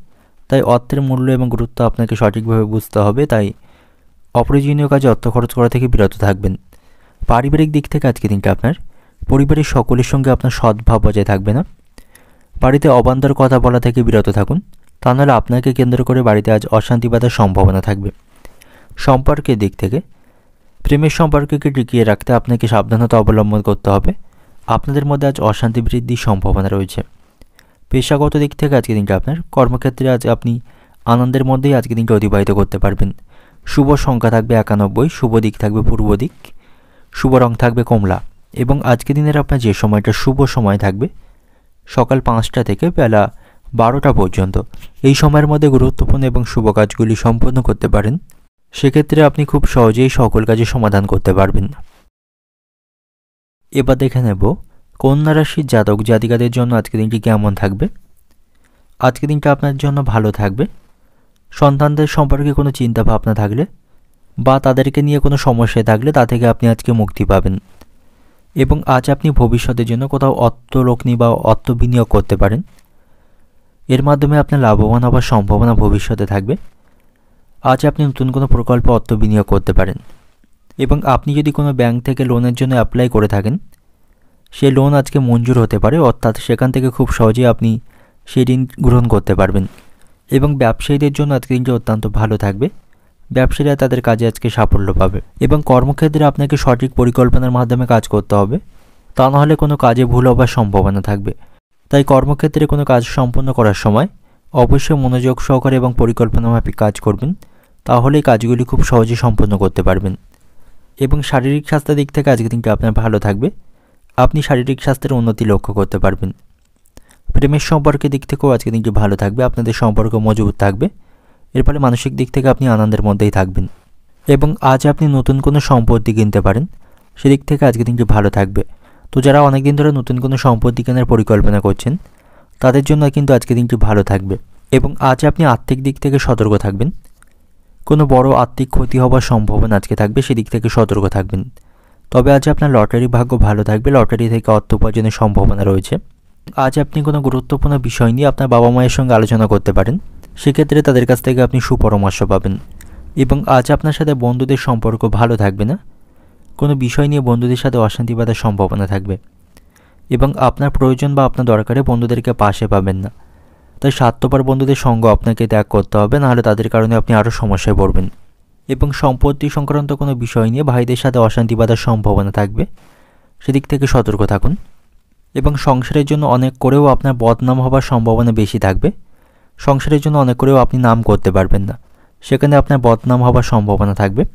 [SPEAKER 1] তাই অর্থের মূল্য এবং গুরুত্ব আপনাকে সঠিকভাবে বুঝতে হবে, তাই অপ্রয়োজনীয় কাজে অর্থ খরচ করা থেকে বিরত থাকবেন। পারিবারিক দিক থেকে আজকের দিনটা পরিবারের সকলের সঙ্গে আপনার সদ্ভাব বজায় থাকবে না। বাড়িতে অবান্তর কথা বলা থেকে বিরত থাকুন, তা নাহলে আপনাকে কেন্দ্র করে বাড়িতে আজ অশান্তি বাঁধার সম্ভাবনা থাকবে। সম্পর্কের দিক থেকে প্রেমের সম্পর্ককে টিকিয়ে রাখতে আপনাকে সাবধানতা অবলম্বন করতে হবে। আপনাদের মধ্যে আজ অশান্তি বৃদ্ধির সম্ভাবনা রয়েছে। পেশাগত দিক থেকে আজকে দিনটা আপনার কর্মক্ষেত্রে আজ আপনি আনন্দের মধ্যেই আজকে দিনটা অতিবাহিত করতে পারবেন। শুভ সংখ্যা থাকবে 91, শুভ দিক থাকবে পূর্ব দিক, শুভ রং থাকবে কমলা। এবং আজকে দিনের আপনার যে সময়টা শুভ সময় থাকবে সকাল 5টা থেকে বেলা 12টা পর্যন্ত, এই সময়ের মধ্যে গুরুত্বপূর্ণ এবং শুভ কাজগুলি সম্পন্ন করতে পারেন। সেক্ষেত্রে আপনি খুব সহজেই সকল কাজের সমাধান করতে পারবেন। এবার দেখে নেব কন্যা রাশির জাতক জাতিকাদের জন্য আজকে দিনটি কেমন থাকবে। আজকে দিনটা আপনার জন্য ভালো থাকবে। সন্তানদের সম্পর্কে কোনো চিন্তা ভাবনা থাকলে বা তাদেরকে নিয়ে কোনো সমস্যায় থাকলে তা থেকে আপনি আজকে মুক্তি পাবেন। এবং আজ আপনি ভবিষ্যতের জন্য কোথাও অর্থলগ্নি বা অর্থ বিনিয়োগ করতে পারেন। এর মাধ্যমে আপনার লাভবান হওয়ার সম্ভাবনা ভবিষ্যতে থাকবে। আজ আপনি নতুন কোনো প্রকল্পে অর্থ বিনিয়োগ করতে পারেন। এবং আপনি যদি কোনো ব্যাংক থেকে লোনের জন্য অ্যাপ্লাই করে থাকেন, সেই লোন আজকে মঞ্জুর হতে পারে, অর্থাৎ সেখান থেকে খুব সহজেই আপনি সেই ঋণ গ্রহণ করতে পারবেন। এবং ব্যবসায়ীদের জন্য আজকে দিনটি অত্যন্ত ভালো থাকবে। ব্যবসায়ীরা তাদের কাজে আজকে সাফল্য পাবে। এবং কর্মক্ষেত্রে আপনাকে সঠিক পরিকল্পনার মাধ্যমে কাজ করতে হবে, তা নাহলে কোনো কাজে ভুল হবার সম্ভাবনা থাকবে। তাই কর্মক্ষেত্রে কোনো কাজ সম্পন্ন করার সময় অবশ্যই মনোযোগ সহকারে এবং পরিকল্পনামাফিক কাজ করবেন, তাহলেই কাজগুলি খুব সহজে সম্পন্ন করতে পারবেন। এবং শারীরিক স্বাস্থ্যের দিক থেকে আজকে দিনটি আপনার ভালো থাকবে। আপনি শারীরিক স্বাস্থ্যের উন্নতি লক্ষ্য করতে পারবেন। প্রেমের সম্পর্কের দিক থেকেও আজকে দিনটি ভালো থাকবে। আপনাদের সম্পর্ক মজবুত থাকবে। এর ফলে মানসিক দিক থেকে আপনি আনন্দের মধ্যেই থাকবেন। এবং আজ আপনি নতুন কোনো সম্পত্তি কিনতে পারেন, সেদিক থেকে আজকে দিনটি ভালো থাকবে। তো যারা অনেকদিন ধরে নতুন কোনো সম্পত্তি কেনার পরিকল্পনা করছেন, তাদের জন্য কিন্তু আজকে দিনটি ভালো থাকবে। এবং আজ আপনি আর্থিক দিক থেকে সতর্ক থাকবেন। কোনো বড় আর্থিক ক্ষতি হওয়ার সম্ভাবনা আজকে থাকবে, সেদিক থেকে সতর্ক থাকবেন। তবে আজ আপনার লটারি ভাগ্য ভালো থাকবে। লটারি থেকে অর্থ উপার্জনের সম্ভাবনা রয়েছে। আজ আপনি কোনো গুরুত্বপূর্ণ বিষয় নিয়ে আপনার বাবা মায়ের সঙ্গে আলোচনা করতে পারেন। সেক্ষেত্রে তাদের কাছ থেকে আপনি সুপরামর্শ পাবেন। এবং আজ আপনার সাথে বন্ধুদের সম্পর্ক ভালো থাকবে না। কোনো বিষয় নিয়ে বন্ধুদের সাথে অশান্তি বাঁধার সম্ভাবনা থাকবে। এবং আপনার প্রয়োজন বা আপনার দরকারে বন্ধুদেরকে পাশে পাবেন না। তাই স্বার্থপর বন্ধুদের সঙ্গ আপনাকে ত্যাগ করতে হবে, নাহলে তাদের কারণে আপনি আরও সমস্যায় পড়বেন। এবং সম্পত্তি সংক্রান্ত কোনো বিষয় নিয়ে ভাইদের সাথে অশান্তি বাঁধার সম্ভাবনা থাকবে, সেদিক থেকে সতর্ক থাকুন। এবং সংসারের জন্য অনেক করেও আপনার বদনাম হবার সম্ভাবনা বেশি থাকবে। সংসারের জন্য অনেক করেও আপনি নাম করতে পারবেন না, সেখানে আপনার বদনাম হবার সম্ভাবনা থাকবে।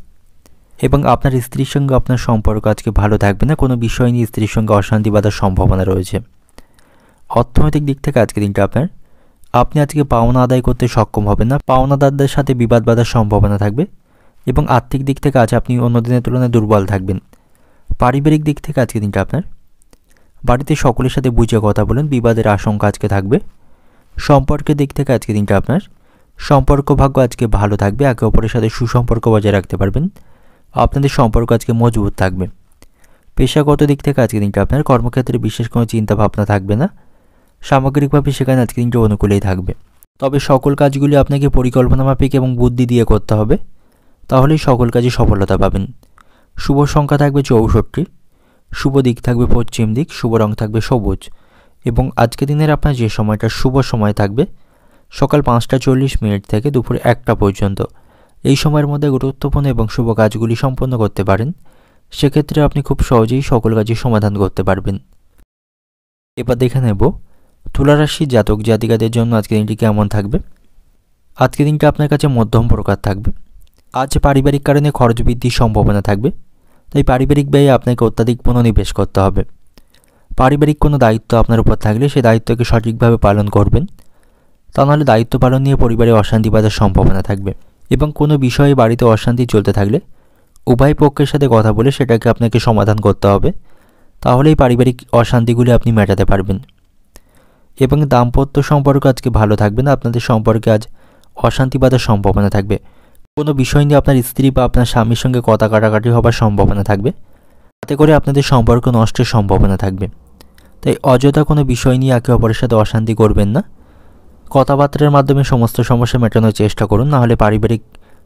[SPEAKER 1] এবং আপনার স্ত্রীর সঙ্গে আপনার সম্পর্ক আজকে ভালো থাকবে না। কোনো বিষয় নিয়ে স্ত্রীর সঙ্গে অশান্তি বাঁধার সম্ভাবনা রয়েছে। অর্থনৈতিক দিক থেকে আজকে দিনটা আপনি আজকে পাওনা আদায় করতে সক্ষম হবেন না। পাওনাদারদের সাথে বিবাদ বাঁধার সম্ভাবনা থাকবে। এবং আর্থিক দিক থেকে আজ আপনি অন্য দিনের তুলনায় দুর্বল থাকবেন। পারিবারিক দিক থেকে আজকে দিনটা আপনার বাড়িতে সকলের সাথে বুঝে কথা বলেন, বিবাদের আশঙ্কা আজকে থাকবে। সম্পর্কের দিক থেকে আজকে দিনটা আপনার সম্পর্ক ভাগ্য আজকে ভালো থাকবে। একে অপরের সাথে সুসম্পর্ক বজায় রাখতে পারবেন। আপনাদের সম্পর্ক আজকে মজবুত থাকবে। পেশাগত দিক থেকে আজকে দিনটা আপনার কর্মক্ষেত্রে বিশেষ কোনো চিন্তা ভাবনা থাকবে না। সামগ্রিকভাবে সেখানে আজকে দিনটা অনুকূলেই থাকবে। তবে সকল কাজগুলি আপনাকে পরিকল্পনা মাফিক এবং বুদ্ধি দিয়ে করতে হবে, তাহলেই সকল কাজে সফলতা পাবেন। শুভ সংখ্যা থাকবে 64, শুভ দিক থাকবে পশ্চিম দিক, শুভ রং থাকবে সবুজ। এবং আজকে দিনের আপনার যে সময়টা শুভ সময় থাকবে সকাল 5:40 থেকে দুপুর 1টা পর্যন্ত, এই সময়ের মধ্যে গুরুত্বপূর্ণ এবং শুভ কাজগুলি সম্পন্ন করতে পারেন। সেক্ষেত্রে আপনি খুব সহজেই সকল কাজের সমাধান করতে পারবেন। এবার দেখে নেব তুলা রাশির জাতক জাতিকাদের জন্য আজকে দিনটি কেমন থাকবে। আজকে দিনটা আপনার কাছে মধ্যম প্রকার থাকবে। আজ পারিবারিক কারণে খরচ বৃদ্ধির সম্ভাবনা থাকবে, তাই পারিবারিক ব্যয়ে আপনাকে অত্যাধিক মনোনিবেশ করতে হবে। পারিবারিক কোনো দায়িত্ব আপনার উপর থাকলে সেই দায়িত্বকে সঠিকভাবে পালন করবেন, তা নাহলে দায়িত্ব পালন নিয়ে পরিবারে অশান্তি বাঁধার সম্ভাবনা থাকবে। এবং কোনো বিষয়ে বাড়িতে অশান্তি চলতে থাকলে উভয় পক্ষের সাথে কথা বলে সেটাকে আপনাকে সমাধান করতে হবে, তাহলেই পারিবারিক অশান্তিগুলি আপনি মেটাতে পারবেন। এবং দাম্পত্য সম্পর্ক আজকে ভালো থাকবে না। আপনাদের সম্পর্কে আজ অশান্তি বাঁধার সম্ভাবনা থাকবে। কোনো বিষয় নিয়ে আপনার স্ত্রী বা আপনার স্বামীর সঙ্গে কথা কাটাকাটি হবার সম্ভাবনা থাকবে, তাতে করে আপনাদের সম্পর্ক নষ্টের সম্ভাবনা থাকবে। তাই অযথা কোনো বিষয় নিয়ে একে অপরের সাথে অশান্তি করবেন না। কথাবার্তার মাধ্যমে সমস্ত সমস্যা মেটানোর চেষ্টা করুন, নাহলে পারিবারিক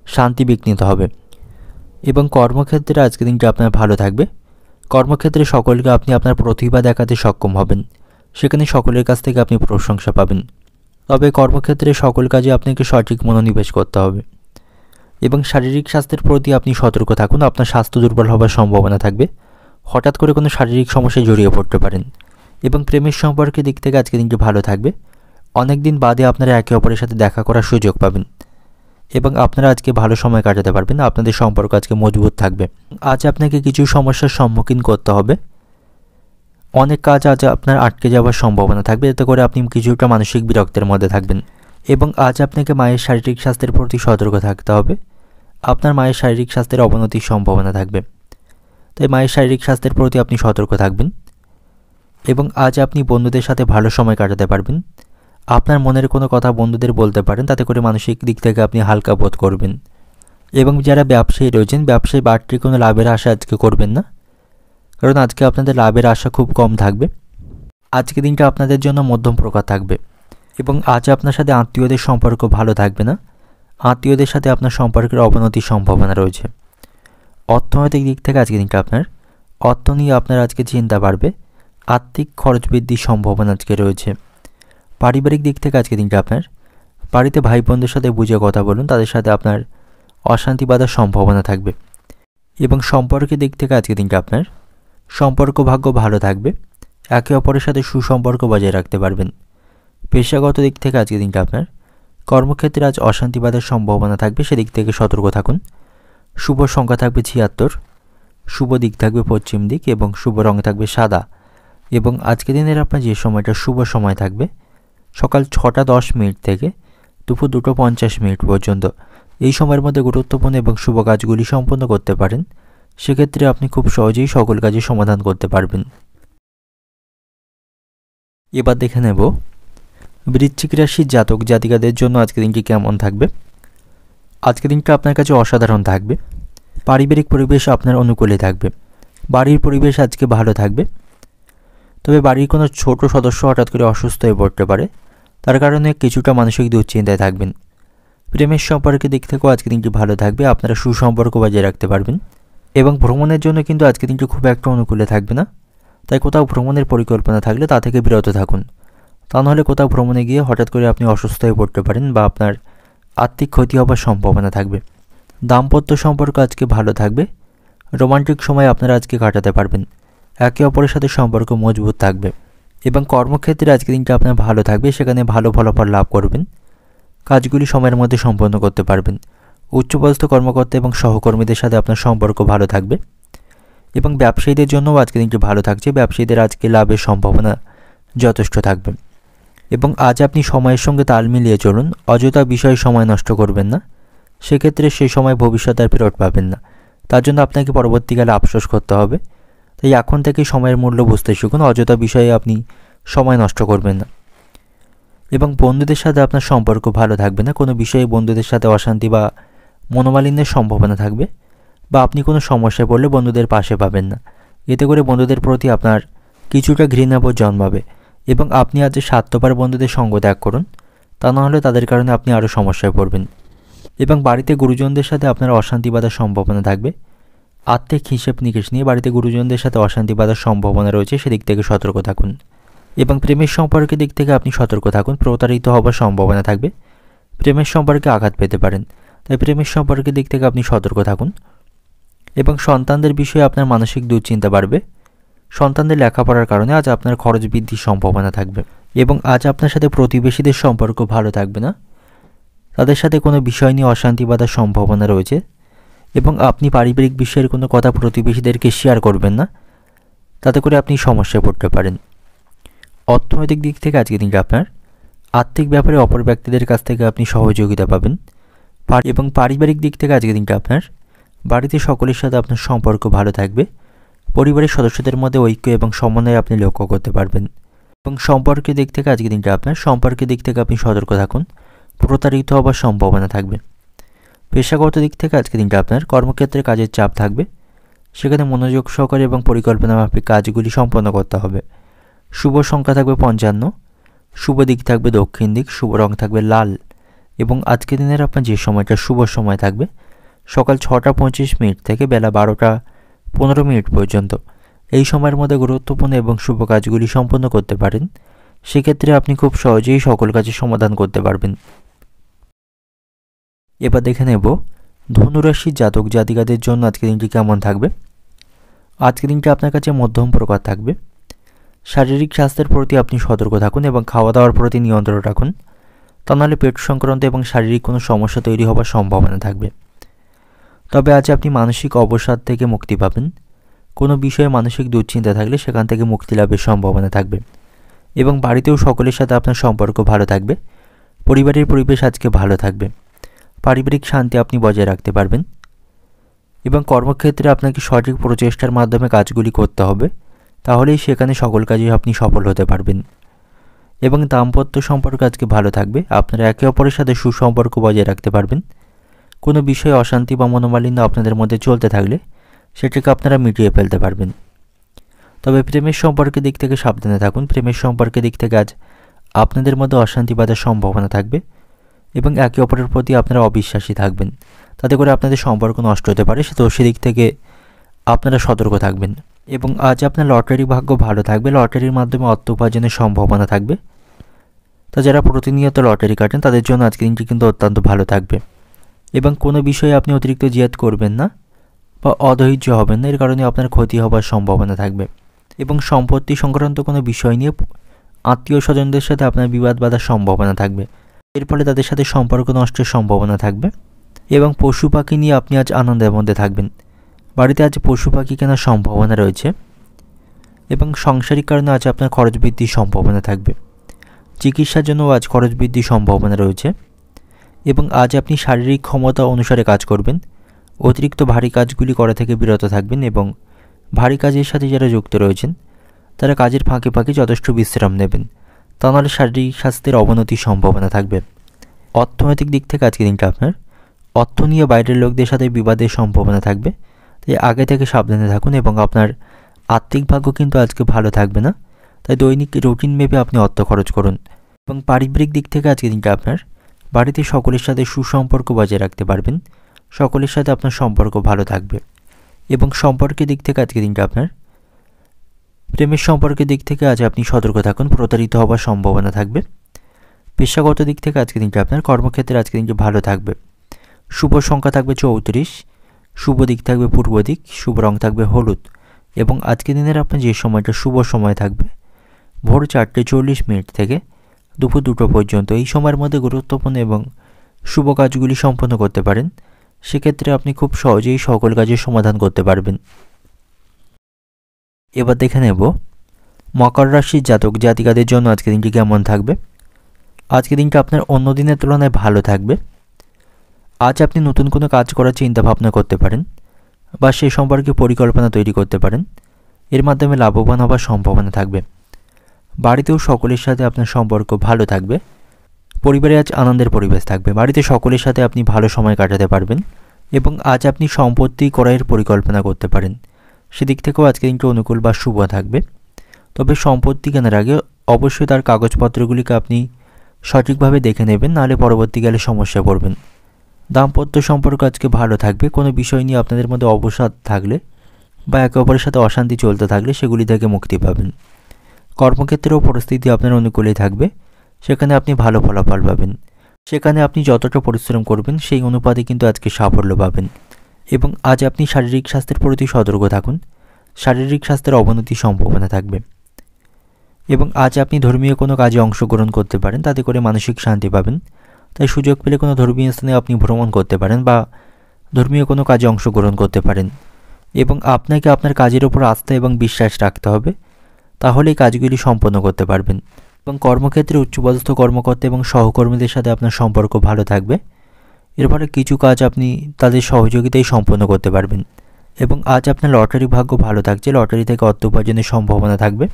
[SPEAKER 1] শান্তি বিঘ্নিত হবে। এবং কর্মক্ষেত্রে আজকে দিনটা আপনার ভালো থাকবে। কর্মক্ষেত্রে সকলকে আপনি আপনার প্রতিভা দেখাতে সক্ষম হবেন, সেখানে সকলের কাছ থেকে আপনি প্রশংসা পাবেন। তবে কর্মক্ষেত্রে সকল কাজে আপনাকে সঠিক মনোনিবেশ করতে হবে এবং শারীরিক স্বাস্থ্যের প্রতি আপনি সতর্ক থাকুন। আপনার স্বাস্থ্য দুর্বল হওয়ার সম্ভাবনা থাকবে, হঠাৎ করে কোনো শারীরিক সমস্যায় জড়িয়ে পড়তে পারেন। এবং প্রেমের সম্পর্কের দিক থেকে আজকে দিনটি ভালো থাকবে, অনেক দিন বাদে আপনারা একে অপরের সাথে দেখা করার সুযোগ পাবেন এবং আপনারা আজকে ভালো সময় কাটাতে পারবেন। আপনাদের সম্পর্ক আজকে মজবুত থাকবে। আজ আপনাকে কিছু সমস্যার সম্মুখীন করতে হবে, অনেক কাজ আজ আপনার আটকে যাওয়ার সম্ভাবনা থাকবে, এতে করে আপনি কিছুটা মানসিক বিরক্তের মধ্যে থাকবেন। এবং আজ আপনাকে মায়ের শারীরিক স্বাস্থ্যের প্রতি সতর্ক থাকতে হবে, আপনার মায়ের শারীরিক স্বাস্থ্যের অবনতির সম্ভাবনা থাকবে, তাই মায়ের শারীরিক স্বাস্থ্যের প্রতি আপনি সতর্ক থাকবেন। এবং আজ আপনি বন্ধুদের সাথে ভালো সময় কাটাতে পারবেন, আপনার মনের কোনো কথা বন্ধুদের বলতে পারেন, তাতে করে মানসিক দিক থেকে আপনি হালকা বোধ করবেন। এবং যারা ব্যবসায়ী রয়েছেন, ব্যবসায়ী বাড়তি কোনো লাভের আশা আজকে করবেন না, কারণ আজকে আপনাদের লাভের আশা খুব কম থাকবে। আজকে দিনটা আপনাদের জন্য মধ্যম প্রকার থাকবে এবং আজ আপনার সাথে আত্মীয়দের সম্পর্ক ভালো থাকবে না, আত্মীয়দের সাথে আপনার সম্পর্কের অবনতির সম্ভাবনা রয়েছে। অর্থনৈতিক দিক থেকে আজকে দিনটা আপনার অর্থ নিয়ে আপনার আজকে চিন্তা বাড়বে, আর্থিক খরচ বৃদ্ধির সম্ভাবনা আজকে রয়েছে। পারিবারিক দিক থেকে আজকে দিনটা আপনার বাড়িতে ভাই বোনদের সাথে বুঝে কথা বলুন, তাদের সাথে আপনার অশান্তি বাঁধার সম্ভাবনা থাকবে। এবং সম্পর্কের দিক থেকে আজকে দিনটা আপনার সম্পর্ক ভাগ্য ভালো থাকবে, একে অপরের সাথে সুসম্পর্ক বজায় রাখতে পারবেন। পেশাগত দিক থেকে আজকে দিনটা আপনার কর্মক্ষেত্রে আজ অশান্তি বাঁধার সম্ভাবনা থাকবে, সেদিক থেকে সতর্ক থাকুন। শুভ সংখ্যা থাকবে 76, শুভ দিক থাকবে পশ্চিম দিক এবং শুভ রং থাকবে সাদা। এবং আজকে দিনের আপনার যে সময়টা শুভ সময় থাকবে সকাল 6টা 10 মিনিট থেকে দুপুর 2টা 50 মিনিট পর্যন্ত, এই সময়ের মধ্যে গুরুত্বপূর্ণ এবং শুভ কাজগুলি সম্পন্ন করতে পারেন, সেক্ষেত্রে আপনি খুব সহজেই সকল কাজের সমাধান করতে পারবেন। এবার দেখে নেব বৃশ্চিক রাশির জাতক জাতিকাদের জন্য আজকে দিনটি কেমন থাকবে। আজকে দিনটা আপনার কাছে অসাধারণ থাকবে, পারিবারিক পরিবেশ আপনার অনুকূলে থাকবে, বাড়ির পরিবেশ আজকে ভালো থাকবে। তবে বাড়ির কোনো ছোট সদস্য হঠাৎ করে অসুস্থ হয়ে পড়তে পারে, তার কারণে কিছুটা মানসিক দুশ্চিন্তায় থাকবেন। প্রেমের সম্পর্কের দিক থেকেও আজকে দিনটি ভালো থাকবে, আপনারা সুসম্পর্ক বজায় রাখতে পারবেন। এবং ভ্রমণের জন্য কিন্তু আজকে দিনটি খুব একটা অনুকূলে থাকবে না, তাই কোথাও ভ্রমণের পরিকল্পনা থাকলে তা থেকে বিরত থাকুন। তা নাহলে কোথাও ভ্রমণে গিয়ে হঠাৎ করে আপনি অসুস্থ হয়ে পড়তে পারেন বা আপনার আর্থিক ক্ষতি হওয়ার সম্ভাবনা থাকবে। দাম্পত্য সম্পর্ক আজকে ভালো থাকবে, রোমান্টিক সময় আপনারা আজকে কাটাতে পারবেন, একে অপরের সাথে সম্পর্ক মজবুত থাকবে। এবং কর্মক্ষেত্রে আজকে দিনটা আপনার ভালো থাকবে, সেখানে ভালো ফলাফল লাভ করবেন, কাজগুলি সময়ের মধ্যে সম্পন্ন করতে পারবেন। উচ্চপদস্থ কর্মকর্তা এবং সহকর্মীদের সাথে আপনার সম্পর্ক ভালো থাকবে। এবং ব্যবসায়ীদের জন্যও আজকে দিনটি ভালো থাকছে, ব্যবসায়ীদের আজকে লাভের সম্ভাবনা যথেষ্ট থাকবে। এবং আজ আপনি সময়ের সঙ্গে তাল মিলিয়ে চলুন, অযথা বিষয়ে সময় নষ্ট করবেন না, সেক্ষেত্রে সেই সময় ভবিষ্যতে আর ফেরত পাবেন না, তার জন্য আপনাকে পরবর্তীকালে আফসোস করতে হবে। তাই এখন থেকে সময়ের মূল্য বুঝতে শিখুন, অযথা বিষয়ে আপনি সময় নষ্ট করবেন না। এবং বন্ধুদের সাথে আপনার সম্পর্ক ভালো থাকবে না, কোনো বিষয়ে বন্ধুদের সাথে অশান্তি বা মনোমালিন্যের সম্ভাবনা থাকবে, বা আপনি কোনো সমস্যায় পড়লে বন্ধুদের পাশে পাবেন না, এতে করে বন্ধুদের প্রতি আপনার কিছুটা ঘৃণাবোধ জন্মাবে। এবং আপনি আজ স্বার্থপর বন্ধুদের সঙ্গ ত্যাগ করুন, তা নাহলে তাদের কারণে আপনি আরও সমস্যায় পড়বেন। এবং বাড়িতে গুরুজনদের সাথে আপনার অশান্তি বাঁধার সম্ভাবনা থাকবে, আর্থিক হিসেব নিকেশ নিয়ে বাড়িতে গুরুজনদের সাথে অশান্তি বাঁধার সম্ভাবনা রয়েছে, সেদিক থেকে সতর্ক থাকুন। এবং প্রেমের সম্পর্কের দিক থেকে আপনি সতর্ক থাকুন, প্রতারিত হওয়ার সম্ভাবনা থাকবে, প্রেমের সম্পর্কে আঘাত পেতে পারেন, তাই প্রেমের সম্পর্কের দিক থেকে আপনি সতর্ক থাকুন। এবং সন্তানদের বিষয়ে আপনার মানসিক দুশ্চিন্তা বাড়বে, সন্তানদের লেখাপড়ার কারণে আজ আপনার খরচ বৃদ্ধির সম্ভাবনা থাকবে। এবং আজ আপনার সাথে প্রতিবেশীদের সম্পর্ক ভালো থাকবে না, তাদের সাথে কোনো বিষয় নিয়ে অশান্তি বাঁধার সম্ভাবনা রয়েছে। এবং আপনি পারিবারিক বিষয়ের কোনো কথা প্রতিবেশীদেরকে শেয়ার করবেন না, তাতে করে আপনি সমস্যায় পড়তে পারেন। অর্থনৈতিক দিক থেকে আজকে দিনটা আপনার আর্থিক ব্যাপারে অপর ব্যক্তিদের কাছ থেকে আপনি সহযোগিতা পাবেন। এবং পারিবারিক দিক থেকে আজকে দিনটা আপনার বাড়িতে সকলের সাথে আপনার সম্পর্ক ভালো থাকবে, পরিবারের সদস্যদের মধ্যে ঐক্য এবং সমন্বয় আপনি লক্ষ্য করতে পারবেন। এবং সম্পর্কের দিক থেকে আজকে দিনটা আপনার সম্পর্কের দিক থেকে আপনি সতর্ক থাকুন, প্রতারিত হওয়ার সম্ভাবনা থাকবে। পেশাগত দিক থেকে আজকে দিনটা আপনার কর্মক্ষেত্রে কাজের চাপ থাকবে, সেখানে মনোযোগ সহকারে এবং পরিকল্পনা মাফিক কাজগুলি সম্পন্ন করতে হবে। শুভ সংখ্যা থাকবে 55, শুভ দিক থাকবে দক্ষিণ দিক, শুভ রং থাকবে লাল। এবং আজকে দিনের আপনার যে সময়টা শুভ সময় থাকবে সকাল 6টা 25 মিনিট থেকে বেলা 12টা 15 মিনিট পর্যন্ত, এই সময়ের মধ্যে গুরুত্বপূর্ণ এবং শুভ কাজগুলি সম্পন্ন করতে পারেন, সেক্ষেত্রে আপনি খুব সহজেই সকল কাজের সমাধান করতে পারবেন। এবার দেখে নেব ধনুরাশির জাতক জাতিকাদের জন্য আজকের দিনটি কেমন থাকবে। আজকের দিনটি আপনার কাছে মধ্যম প্রকার থাকবে। শারীরিক স্বাস্থ্যের প্রতি আপনি সতর্ক থাকুন এবং খাওয়া দাওয়ার প্রতি নিয়ন্ত্রণ রাখুন, তা নাহলে পেট সংক্রান্ত এবং শারীরিক কোনো সমস্যা তৈরি হওয়ার সম্ভাবনা থাকবে। তবে আজ আপনি মানসিক অবসাদ থেকে মুক্তি পাবেন। কোনো বিষয়ে মানসিক দুশ্চিন্তা থাকলে সেখান থেকে মুক্তি লাভের সম্ভাবনা থাকবে এবং বাড়িতেও সকলের সাথে আপনার সম্পর্ক ভালো থাকবে। পরিবারের পরিবেশ আজকে ভালো থাকবে। পারিবারিক শান্তি আপনি বজায় রাখতে পারবেন এবং কর্মক্ষেত্রে আপনাকে সঠিক প্রচেষ্টার মাধ্যমে কাজগুলি করতে হবে, তাহলেই সেখানে সকল কাজে আপনি সফল হতে পারবেন। এবং দাম্পত্য সম্পর্ক আজকে ভালো থাকবে। আপনারা একে অপরের সাথে সুসম্পর্ক বজায় রাখতে পারবেন। কোনো বিষয়ে অশান্তি বা মনোমালিন্য আপনাদের মধ্যে চলতে থাকলে সেটাকে আপনারা মিটিয়ে ফেলতে পারবেন। তবে প্রেমের সম্পর্কের দিক থেকে সাবধানে থাকুন। প্রেমের সম্পর্কের দিক থেকে আজ আপনাদের মধ্যে অশান্তি বাঁধার সম্ভাবনা থাকবে এবং একে অপরের প্রতি আপনারা অবিশ্বাসী থাকবেন, তাতে করে আপনাদের সম্পর্ক নষ্ট হতে পারে। তো সেদিক থেকে আপনারা সতর্ক থাকবেন। এবং আজ আপনার লটারি ভাগ্য ভালো থাকবে। লটারির মাধ্যমে অর্থ উপার্জনের সম্ভাবনা থাকবে। তা যারা প্রতিনিয়ত লটারি কাটেন তাদের জন্য আজকের দিনটি কিন্তু অত্যন্ত ভালো থাকবে। এবং কোনো বিষয়ে আপনি অতিরিক্ত জেদ করবেন না বা অধৈর্য হবেন না, এর কারণে আপনার ক্ষতি হবার সম্ভাবনা থাকবে। এবং সম্পত্তি সংক্রান্ত কোনো বিষয় নিয়ে আত্মীয় স্বজনদের সাথে আপনার বিবাদ বাঁধার সম্ভাবনা থাকবে, এর ফলে তাদের সাথে সম্পর্ক নষ্টের সম্ভাবনা থাকবে। এবং পশু পাখি নিয়ে আপনি আজ আনন্দের মধ্যে থাকবেন। বাড়িতে আজ পশু পাখি কেনার সম্ভাবনা রয়েছে এবং সাংসারিক কারণে আজ আপনার খরচ বৃদ্ধির সম্ভাবনা থাকবে। চিকিৎসার জন্য আজ খরচ বৃদ্ধির সম্ভাবনা রয়েছে এবং আজ আপনি শারীরিক ক্ষমতা অনুসারে কাজ করবেন। অতিরিক্ত ভারী কাজগুলি করা থেকে বিরত থাকবেন এবং ভারী কাজের সাথে যারা যুক্ত রয়েছেন তারা কাজের ফাঁকে ফাঁকে যথেষ্ট বিশ্রাম নেবেন, তা নাহলে শারীরিক স্বাস্থ্যের অবনতির সম্ভাবনা থাকবে। অর্থনৈতিক দিক থেকে আজকের দিনটা আপনার অর্থ নিয়ে বাইরের লোকদের সাথে বিবাদের সম্ভাবনা থাকবে, তাই আগে থেকে সাবধানে থাকুন। এবং আপনার আর্থিক ভাগ্য কিন্তু আজকে ভালো থাকবে না, তাই দৈনিক রুটিন মেপে আপনি অর্থ খরচ করুন। এবং পারিবারিক দিক থেকে আজকের দিনটা আপনার বাড়িতে সকলের সাথে সুসম্পর্ক বজায় রাখতে পারবেন। সকলের সাথে আপনার সম্পর্ক ভালো থাকবে। এবং সম্পর্কের দিক থেকে আজকের দিনটা আপনার প্রেমের সম্পর্কের দিক থেকে আজ আপনি সতর্ক থাকুন, প্রতারিত হওয়ার সম্ভাবনা থাকবে। পেশাগত দিক থেকে আজকের দিনটা আপনার কর্মক্ষেত্রে আজকের দিনটি ভালো থাকবে। শুভ সংখ্যা থাকবে 34, শুভ দিক থাকবে পূর্ব দিক, শুভ রং থাকবে হলুদ। এবং আজকের দিনের আপনার যে সময়টা শুভ সময় থাকবে ভোর 4:40 থেকে দুপুর 2টো পর্যন্ত। এই সময়ের মধ্যে গুরুত্বপূর্ণ এবং শুভ কাজগুলি সম্পন্ন করতে পারেন, সেক্ষেত্রে আপনি খুব সহজেই সকল কাজের সমাধান করতে পারবেন। এবার দেখে নেব মকর রাশির জাতক জাতিকাদের জন্য আজকের দিনটি কেমন থাকবে। আজকের দিনটা আপনার অন্য দিনের তুলনায় ভালো থাকবে। আজ আপনি নতুন কোনো কাজ করার চিন্তা ভাবনা করতে পারেন বা সে সম্পর্কে পরিকল্পনা তৈরি করতে পারেন, এর মাধ্যমে লাভবান হওয়ার সম্ভাবনা থাকবে। বাড়িতেও সকলের সাথে আপনার সম্পর্ক ভালো থাকবে। পরিবারে আজ আনন্দের পরিবেশ থাকবে। বাড়িতে সকলের সাথে আপনি ভালো সময় কাটাতে পারবেন এবং আজ আপনি সম্পত্তি ক্রয়ের পরিকল্পনা করতে পারেন, সেদিক থেকেও আজকে দিনটি অনুকূল বা শুভ থাকবে। তবে সম্পত্তি কেনার আগে অবশ্যই তার কাগজপত্রগুলিকে আপনি সঠিকভাবে দেখে নেবেন, নাহলে পরবর্তীকালে সমস্যায় পড়বেন। দাম্পত্য সম্পর্ক আজকে ভালো থাকবে। কোনো বিষয় নিয়ে আপনাদের মধ্যে অবসাদ থাকলে বা একে অপরের সাথে অশান্তি চলতে থাকলে সেগুলি থেকে মুক্তি পাবেন। কর্মক্ষেত্রেও পরিস্থিতি আপনার অনুকূলেই থাকবে, সেখানে আপনি ভালো ফলাফল পাবেন। সেখানে আপনি যতটা পরিশ্রম করবেন সেই অনুপাতে কিন্তু আজকে সাফল্য পাবেন। এবং আজ আপনি শারীরিক স্বাস্থ্যের প্রতি সতর্ক থাকুন। শারীরিক স্বাস্থ্যের অবনতির সম্ভাবনা থাকবে। এবং আজ আপনি ধর্মীয় কোনো কাজে অংশগ্রহণ করতে পারেন, তাতে করে মানসিক শান্তি পাবেন। তাই সুযোগ পেলে কোনো ধর্মীয় স্থানে আপনি ভ্রমণ করতে পারেন বা ধর্মীয় কোনো কাজে অংশগ্রহণ করতে পারেন। এবং আপনাকে আপনার কাজের উপর আস্থা এবং বিশ্বাস রাখতে হবে, তাহলেই কাজগুলি সম্পন্ন করতে পারবেন। এবং কর্মক্ষেত্রে উচ্চপদস্থ কর্মকর্তা এবং সহকর্মীদের সাথে আপনার সম্পর্ক ভালো থাকবে। এর ফলে কিছু কাজ আপনি তাদের সহযোগিতায় সম্পন্ন করতে পারবেন। এবং আজ আপনার লটারি ভাগ্য ভালো থাকছে। লটারি থেকে অর্থ উপার্জনের সম্ভাবনা থাকবে।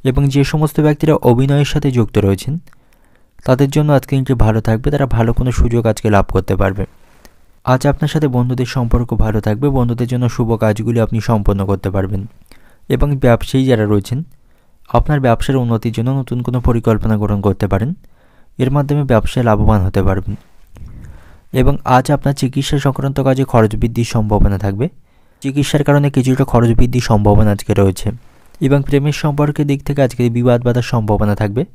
[SPEAKER 1] এবং যে সমস্ত ব্যক্তিরা অভিনয়ের সাথে যুক্ত রয়েছেন তাদের জন্য আজকে দিনটি ভালো থাকবে। তারা ভালো কোনো সুযোগ আজকে লাভ করতে পারবে। আজ আপনার সাথে বন্ধুদের সম্পর্ক ভালো থাকবে। বন্ধুদের জন্য শুভ কাজগুলি আপনি সম্পন্ন করতে পারবেন। এবং ব্যবসায়ী যারা রয়েছেন আপনার ব্যবসার উন্নতির জন্য নতুন কোনো পরিকল্পনা গ্রহণ করতে পারেন, এর মাধ্যমে ব্যবসায় লাভবান হতে পারবেন। এবং আজ আপনার চিকিৎসা সংক্রান্ত কাজে খরচ বৃদ্ধির সম্ভাবনা থাকবে। চিকিৎসার কারণে কিছুটা খরচ বৃদ্ধির সম্ভাবনা আজকে রয়েছে। এবং প্রেমের সম্পর্কের দিক থেকে আজকে বিবাদ বাঁধার সম্ভাবনা থাকবে।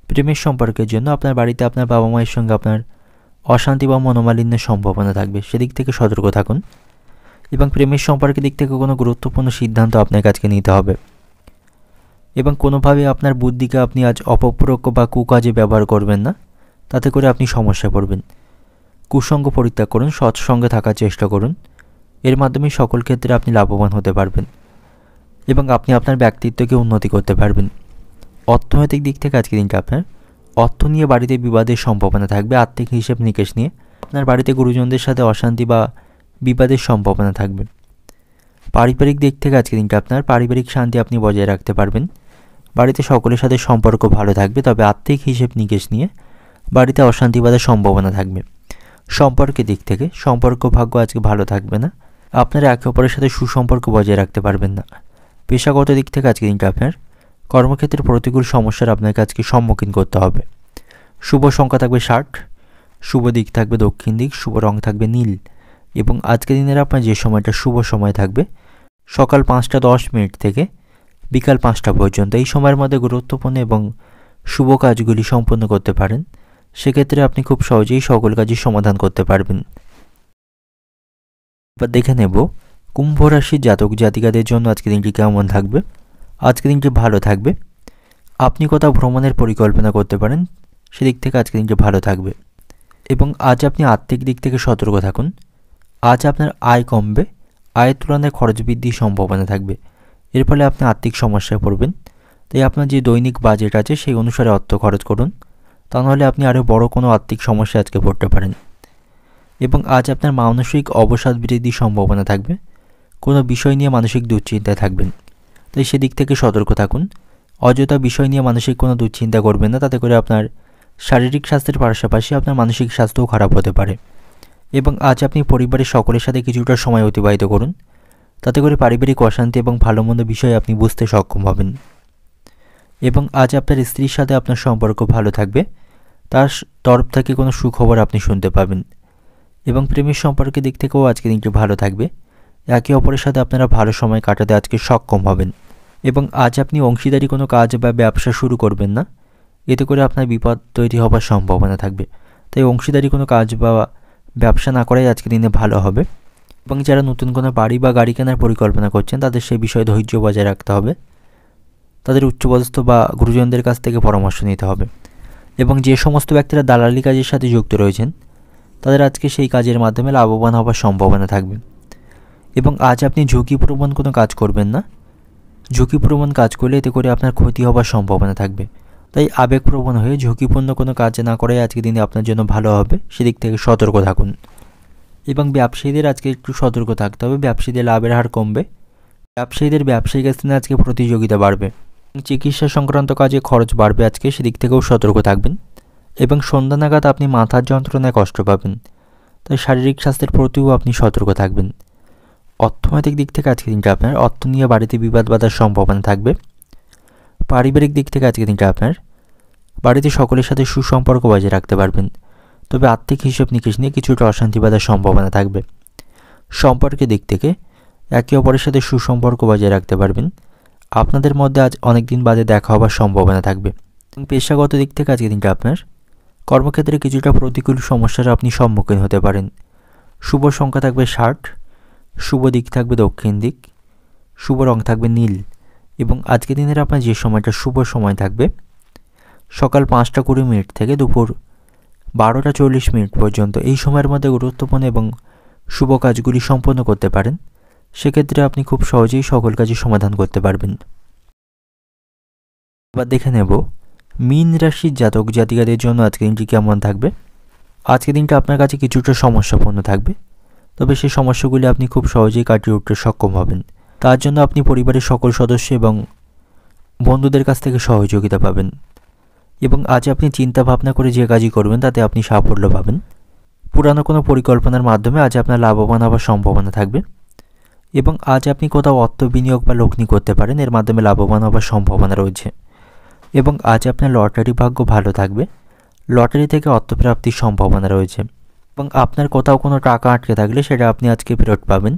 [SPEAKER 1] প্রেমের সম্পর্কের জন্য আপনার বাড়িতে আপনার বাবা মায়ের সঙ্গে আপনার অশান্তি বা মনোমালিন্যের সম্ভাবনা থাকবে, সেদিক থেকে সতর্ক থাকুন। এবং প্রেমের সম্পর্কের দিক থেকে কোনো গুরুত্বপূর্ণ সিদ্ধান্ত আপনাকে আজকে নিতে হবে। এবং কোনোভাবে আপনার বুদ্ধিকে আপনি আজ অপপ্রয়োগ বা কুকাজে ব্যবহার করবেন না, তাতে করে আপনি সমস্যায় পড়বেন। কুসঙ্গ পরিত্যাগ করুন, সৎসঙ্গে থাকার চেষ্টা করুন। এর মাধ্যমে সকল ক্ষেত্রে আপনি লাভবান হতে পারবেন এবং আপনি আপনার ব্যক্তিত্বকে উন্নতি করতে পারবেন। অর্থনৈতিক দিক থেকে আজকে দিনটা আপনার অর্থ নিয়ে বাড়িতে বিবাদের সম্ভাবনা থাকবে। আর্থিক হিসেব নিকেশ নিয়ে আপনার বাড়িতে গুরুজনদের সাথে অশান্তি বা বিবাদের সম্ভাবনা থাকবে। পারিবারিক দিক থেকে আজকে দিনটা আপনার পারিবারিক শান্তি আপনি বজায় রাখতে পারবেন। বাড়িতে সকলের সাথে সম্পর্ক ভালো থাকবে, তবে আর্থিক হিসেব নিকেশ নিয়ে বাড়িতে অশান্তি বাঁধার সম্ভাবনা থাকবে। সম্পর্কের দিক থেকে সম্পর্ক ভাগ্য আজকে ভালো থাকবে না, আপনারা একে অপরের সাথে সুসম্পর্ক বজায় রাখতে পারবেন না। পেশাগত দিক থেকে আজকে দিনটা আপনার কর্মক্ষেত্রে প্রতিকূল সমস্যার আপনাকে আজকে সম্মুখীন করতে হবে। শুভ সংখ্যা থাকবে 60, শুভ দিক থাকবে দক্ষিণ দিক, শুভ রং থাকবে নীল। এবং আজকের দিনের আপনার যে সময়টা শুভ সময় থাকবে সকাল 5:10 থেকে বিকাল 5টা পর্যন্ত। এই সময়ের মধ্যে গুরুত্বপূর্ণ এবং শুভ কাজগুলি সম্পন্ন করতে পারেন। সেক্ষেত্রে আপনি খুব সহজেই সকল কাজই সমাধান করতে পারবেন। এবার দেখে নেব কুম্ভ রাশির জাতক জাতিকাদের জন্য আজকের দিনটি কেমন থাকবে। আজকের দিনটি ভালো থাকবে। আপনি কোথাও ভ্রমণের পরিকল্পনা করতে পারেন, সেদিক থেকে আজকের দিনটি ভালো থাকবে। এবং আজ আপনি আর্থিক দিক থেকে সতর্ক থাকুন। আজ আপনার আয় কমবে, আয়ের তুলনায় খরচ বৃদ্ধির সম্ভাবনা থাকবে। এর ফলে আপনি আর্থিক সমস্যায় পড়বেন। তাই আপনার যে দৈনিক বাজেট আছে সেই অনুসারে অর্থ খরচ করুন, তা নাহলে আপনি আরও বড় কোনো আর্থিক সমস্যা আজকে পড়তে পারেন। এবং আজ আপনার মানসিক অবসাদ বৃদ্ধির সম্ভাবনা থাকবে। কোনো বিষয় নিয়ে মানসিক দুশ্চিন্তায় থাকবেন, তাই সেদিক থেকে সতর্ক থাকুন। অযথা বিষয় নিয়ে মানসিক কোনো দুশ্চিন্তা করবেন না, তাতে করে আপনার শারীরিক স্বাস্থ্যের পাশাপাশি আপনার মানসিক স্বাস্থ্যও খারাপ হতে পারে। এবং আজ আপনি পরিবারের সকলের সাথে কিছুটা সময় অতিবাহিত করুন, তাতে করে পারিবারিক অশান্তি এবং ভালো মন্দ বিষয় আপনি বুঝতে সক্ষম হবেন। এবং আজ আপনার স্ত্রীর সাথে আপনার সম্পর্ক ভালো থাকবে, তার তরফ থেকে কোনো সুখবর আপনি শুনতে পাবেন। এবং প্রেমের সম্পর্কের দিক থেকেও আজকে দিনটি ভালো থাকবে। একে অপরের সাথে আপনারা ভালো সময় কাটাতে আজকে সক্ষম হবেন। এবং আজ আপনি অংশীদারি কোনো কাজ বা ব্যবসা শুরু করবেন না, এতে করে আপনার বিপদ তৈরি হবার সম্ভাবনা থাকবে। তাই অংশীদারি কোনো কাজ বা ব্যবসা না করাই আজকে দিনে ভালো হবে। এবং যারা নতুন কোনো বাড়ি বা গাড়ি কেনার পরিকল্পনা করছেন তাদের সেই বিষয়ে ধৈর্য বজায় রাখতে হবে। তাদের উচ্চপদস্থ বা গুরুজনদের কাছ থেকে পরামর্শ নিতে হবে। এবং যে সমস্ত ব্যক্তিরা দালালি কাজের সাথে যুক্ত রয়েছেন তাদের আজকে সেই কাজের মাধ্যমে লাভবান হওয়ার সম্ভাবনা থাকবে। এবং আজ আপনি ঝুঁকিপ্রবণ কোনো কাজ করবেন না, ঝুঁকিপ্রবণ কাজ করলে এতে করে আপনার ক্ষতি হওয়ার সম্ভাবনা থাকবে। তাই আবেগপ্রবণ হয়ে ঝুঁকিপূর্ণ কোনো কাজ না করাই আজকে দিনে আপনার জন্য ভালো হবে, সেদিক থেকে সতর্ক থাকুন। এবং ব্যবসায়ীদের আজকে একটু সতর্ক থাকতে হবে, ব্যবসায়ীদের লাভের হার কমবে, ব্যবসায়ীদের ব্যবসায়িক স্থানে আজকে প্রতিযোগিতা বাড়বে। চিকিৎসা সংক্রান্ত কাজে খরচ বাড়বে আজকে, সেদিক থেকেও সতর্ক থাকবেন। এবং সন্ধ্যা নাগাদ আপনি মাথার যন্ত্রণায় কষ্ট পাবেন, তাই শারীরিক স্বাস্থ্যের প্রতিও আপনি সতর্ক থাকবেন। অর্থনৈতিক দিক থেকে আজকে দিনটা আপনার অর্থ নিয়ে বাড়িতে বিবাদ বাঁধার সম্ভাবনা থাকবে। পারিবারিক দিক থেকে আজকে দিনটা আপনার বাড়িতে সকলের সাথে সুসম্পর্ক বজায় রাখতে পারবেন, তবে আর্থিক হিসেব নিকেশ নিয়ে কিছুটা অশান্তি বাঁধার সম্ভাবনা থাকবে। সম্পর্কের দিক থেকে একে অপরের সাথে সুসম্পর্ক বজায় রাখতে পারবেন। আপনাদের মধ্যে আজ অনেক দিন বাদে দেখা হবার সম্ভাবনা থাকবে। পেশাগত দিক থেকে আজকে দিনটা আপনার কর্মক্ষেত্রে কিছুটা প্রতিকূল সমস্যার আপনি সম্মুখীন হতে পারেন। শুভ সংখ্যা থাকবে 60, শুভ দিক থাকবে দক্ষিণ দিক, শুভ রং থাকবে নীল। এবং আজকের দিনের আপনার যে সময়টা শুভ সময় থাকবে সকাল 5:20 থেকে দুপুর 12:40 পর্যন্ত। এই সময়ের মধ্যে গুরুত্বপূর্ণ এবং শুভ কাজগুলি সম্পন্ন করতে পারেন। সেক্ষেত্রে আপনি খুব সহজেই সকল কাজই সমাধান করতে পারবেন। এবার দেখে নেব মীন রাশির জাতক জাতিকাদের জন্য আজকের দিনটি কেমন থাকবে। আজকের দিনটা আপনার কাছে কিছুটা সমস্যাপূর্ণ থাকবে, তবে সেই সমস্যাগুলি আপনি খুব সহজেই কাটিয়ে উঠতে সক্ষম হবেন। তার জন্য আপনি পরিবারের সকল সদস্য এবং বন্ধুদের কাছ থেকে সহযোগিতা পাবেন। এবং আজ আপনি চিন্তা ভাবনা করে যে কাজই করবেন তাতে আপনি সাফল্য পাবেন। পুরানো কোনো পরিকল্পনার মাধ্যমে আজ আপনার লাভবান হওয়ার সম্ভাবনা থাকবে। এবং আজ আপনি কোথাও অর্থ বিনিয়োগ বা লগ্নি করতে পারেন, এর মাধ্যমে লাভবান হওয়ার সম্ভাবনা রয়েছে। এবং আজ আপনার লটারি ভাগ্য ভালো থাকবে, লটারি থেকে অর্থপ্রাপ্তির সম্ভাবনা রয়েছে। এবং আপনার কোথাও কোনো টাকা আটকে থাকলে সেটা আপনি আজকে ফেরত পাবেন,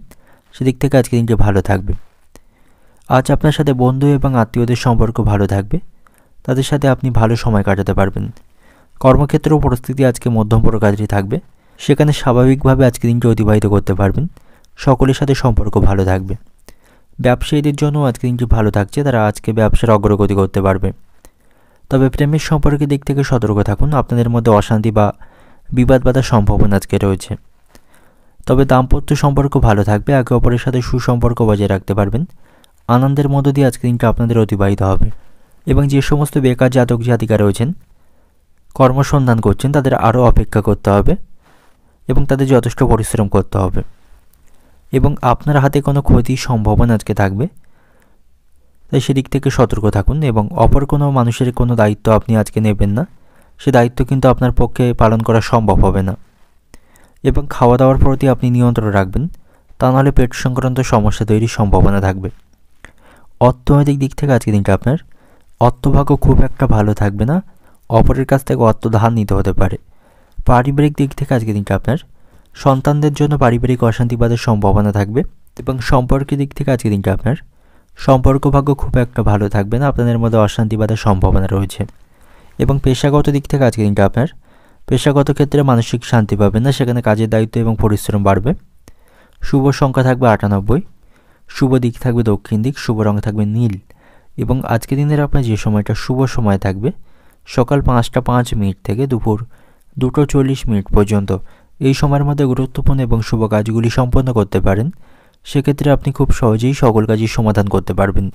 [SPEAKER 1] সেদিক থেকে আজকে দিনটি ভালো থাকবে। আজ আপনার সাথে বন্ধু এবং আত্মীয়দের সম্পর্ক ভালো থাকবে, তাদের সাথে আপনি ভালো সময় কাটাতে পারবেন। কর্মক্ষেত্রেও পরিস্থিতি আজকে মধ্যম প্রকারেরই থাকবে, সেখানে স্বাভাবিকভাবে আজকে দিনটি অতিবাহিত করতে পারবেন। সকলের সাথে সম্পর্ক ভালো থাকবে। ব্যবসায়ীদের জন্য আজকে দিনটি ভালো থাকছে, তারা আজকে ব্যবসার অগ্রগতি করতে পারবে। তবে প্রেমের সম্পর্কের দিক থেকে সতর্ক থাকুন, আপনাদের মধ্যে অশান্তি বা বিবাদ বাঁধার সম্ভাবনা আজকে রয়েছে। তবে দাম্পত্য সম্পর্ক ভালো থাকবে, একে অপরের সাথে সুসম্পর্ক বজায় রাখতে পারবেন। আনন্দের মধ্য দিয়ে আজকে দিনটা আপনাদের অতিবাহিত হবে। এবং যে সমস্ত বেকার জাতক জাতিকা রয়েছেন, কর্মসন্ধান করছেন, তাদের আরও অপেক্ষা করতে হবে এবং তাদের যথেষ্ট পরিশ্রম করতে হবে। এবং আপনার হাতে কোনো ক্ষতির সম্ভাবনা আজকে থাকবে, তাই সেদিক থেকে সতর্ক থাকুন। এবং অপর কোনো মানুষের কোনো দায়িত্ব আপনি আজকে নেবেন না, সে দায়িত্ব কিন্তু আপনার পক্ষে পালন করা সম্ভব হবে না। এবং খাওয়া দাওয়ার প্রতি আপনি নিয়ন্ত্রণ রাখবেন, তা নাহলে পেট সংক্রান্ত সমস্যা তৈরির সম্ভাবনা থাকবে। অর্থনৈতিক দিক থেকে আজকে দিনটা আপনার অর্থভাগ্য খুব একটা ভালো থাকবে না, অপরের কাছ থেকে অর্থ ধার নিতে হতে পারে। পারিবারিক দিক থেকে আজকে দিনটা আপনার সন্তানদের জন্য পারিবারিক অশান্তিবাদের সম্ভাবনা থাকবে। এবং সম্পর্কের দিক থেকে আজকে দিনটা আপনার সম্পর্ক ভাগ্য খুব একটা ভালো থাকবে না, আপনাদের মধ্যে অশান্তিবাদের সম্ভাবনা রয়েছে। এবং পেশাগত দিক থেকে আজকে দিনটা আপনার পেশাগত ক্ষেত্রে মানসিক শান্তি পাবেন না, সেখানে কাজের দায়িত্ব এবং পরিশ্রম বাড়বে। শুভ সংখ্যা থাকবে 98, শুভ দিক থাকবে দক্ষিণ দিক, শুভ রং থাকবে নীল। এবং আজকে দিনের আপনার যে সময়টা শুভ সময় থাকবে সকাল 5টা 5 মিনিট থেকে দুপুর 2টো 40 মিনিট পর্যন্ত, এই সময়ের মধ্যে গুরুত্বপূর্ণ এবং শুভ কাজগুলি সম্পন্ন করতে পারেন। সেক্ষেত্রে আপনি খুব সহজেই সকল কাজই সমাধান করতে পারবেন।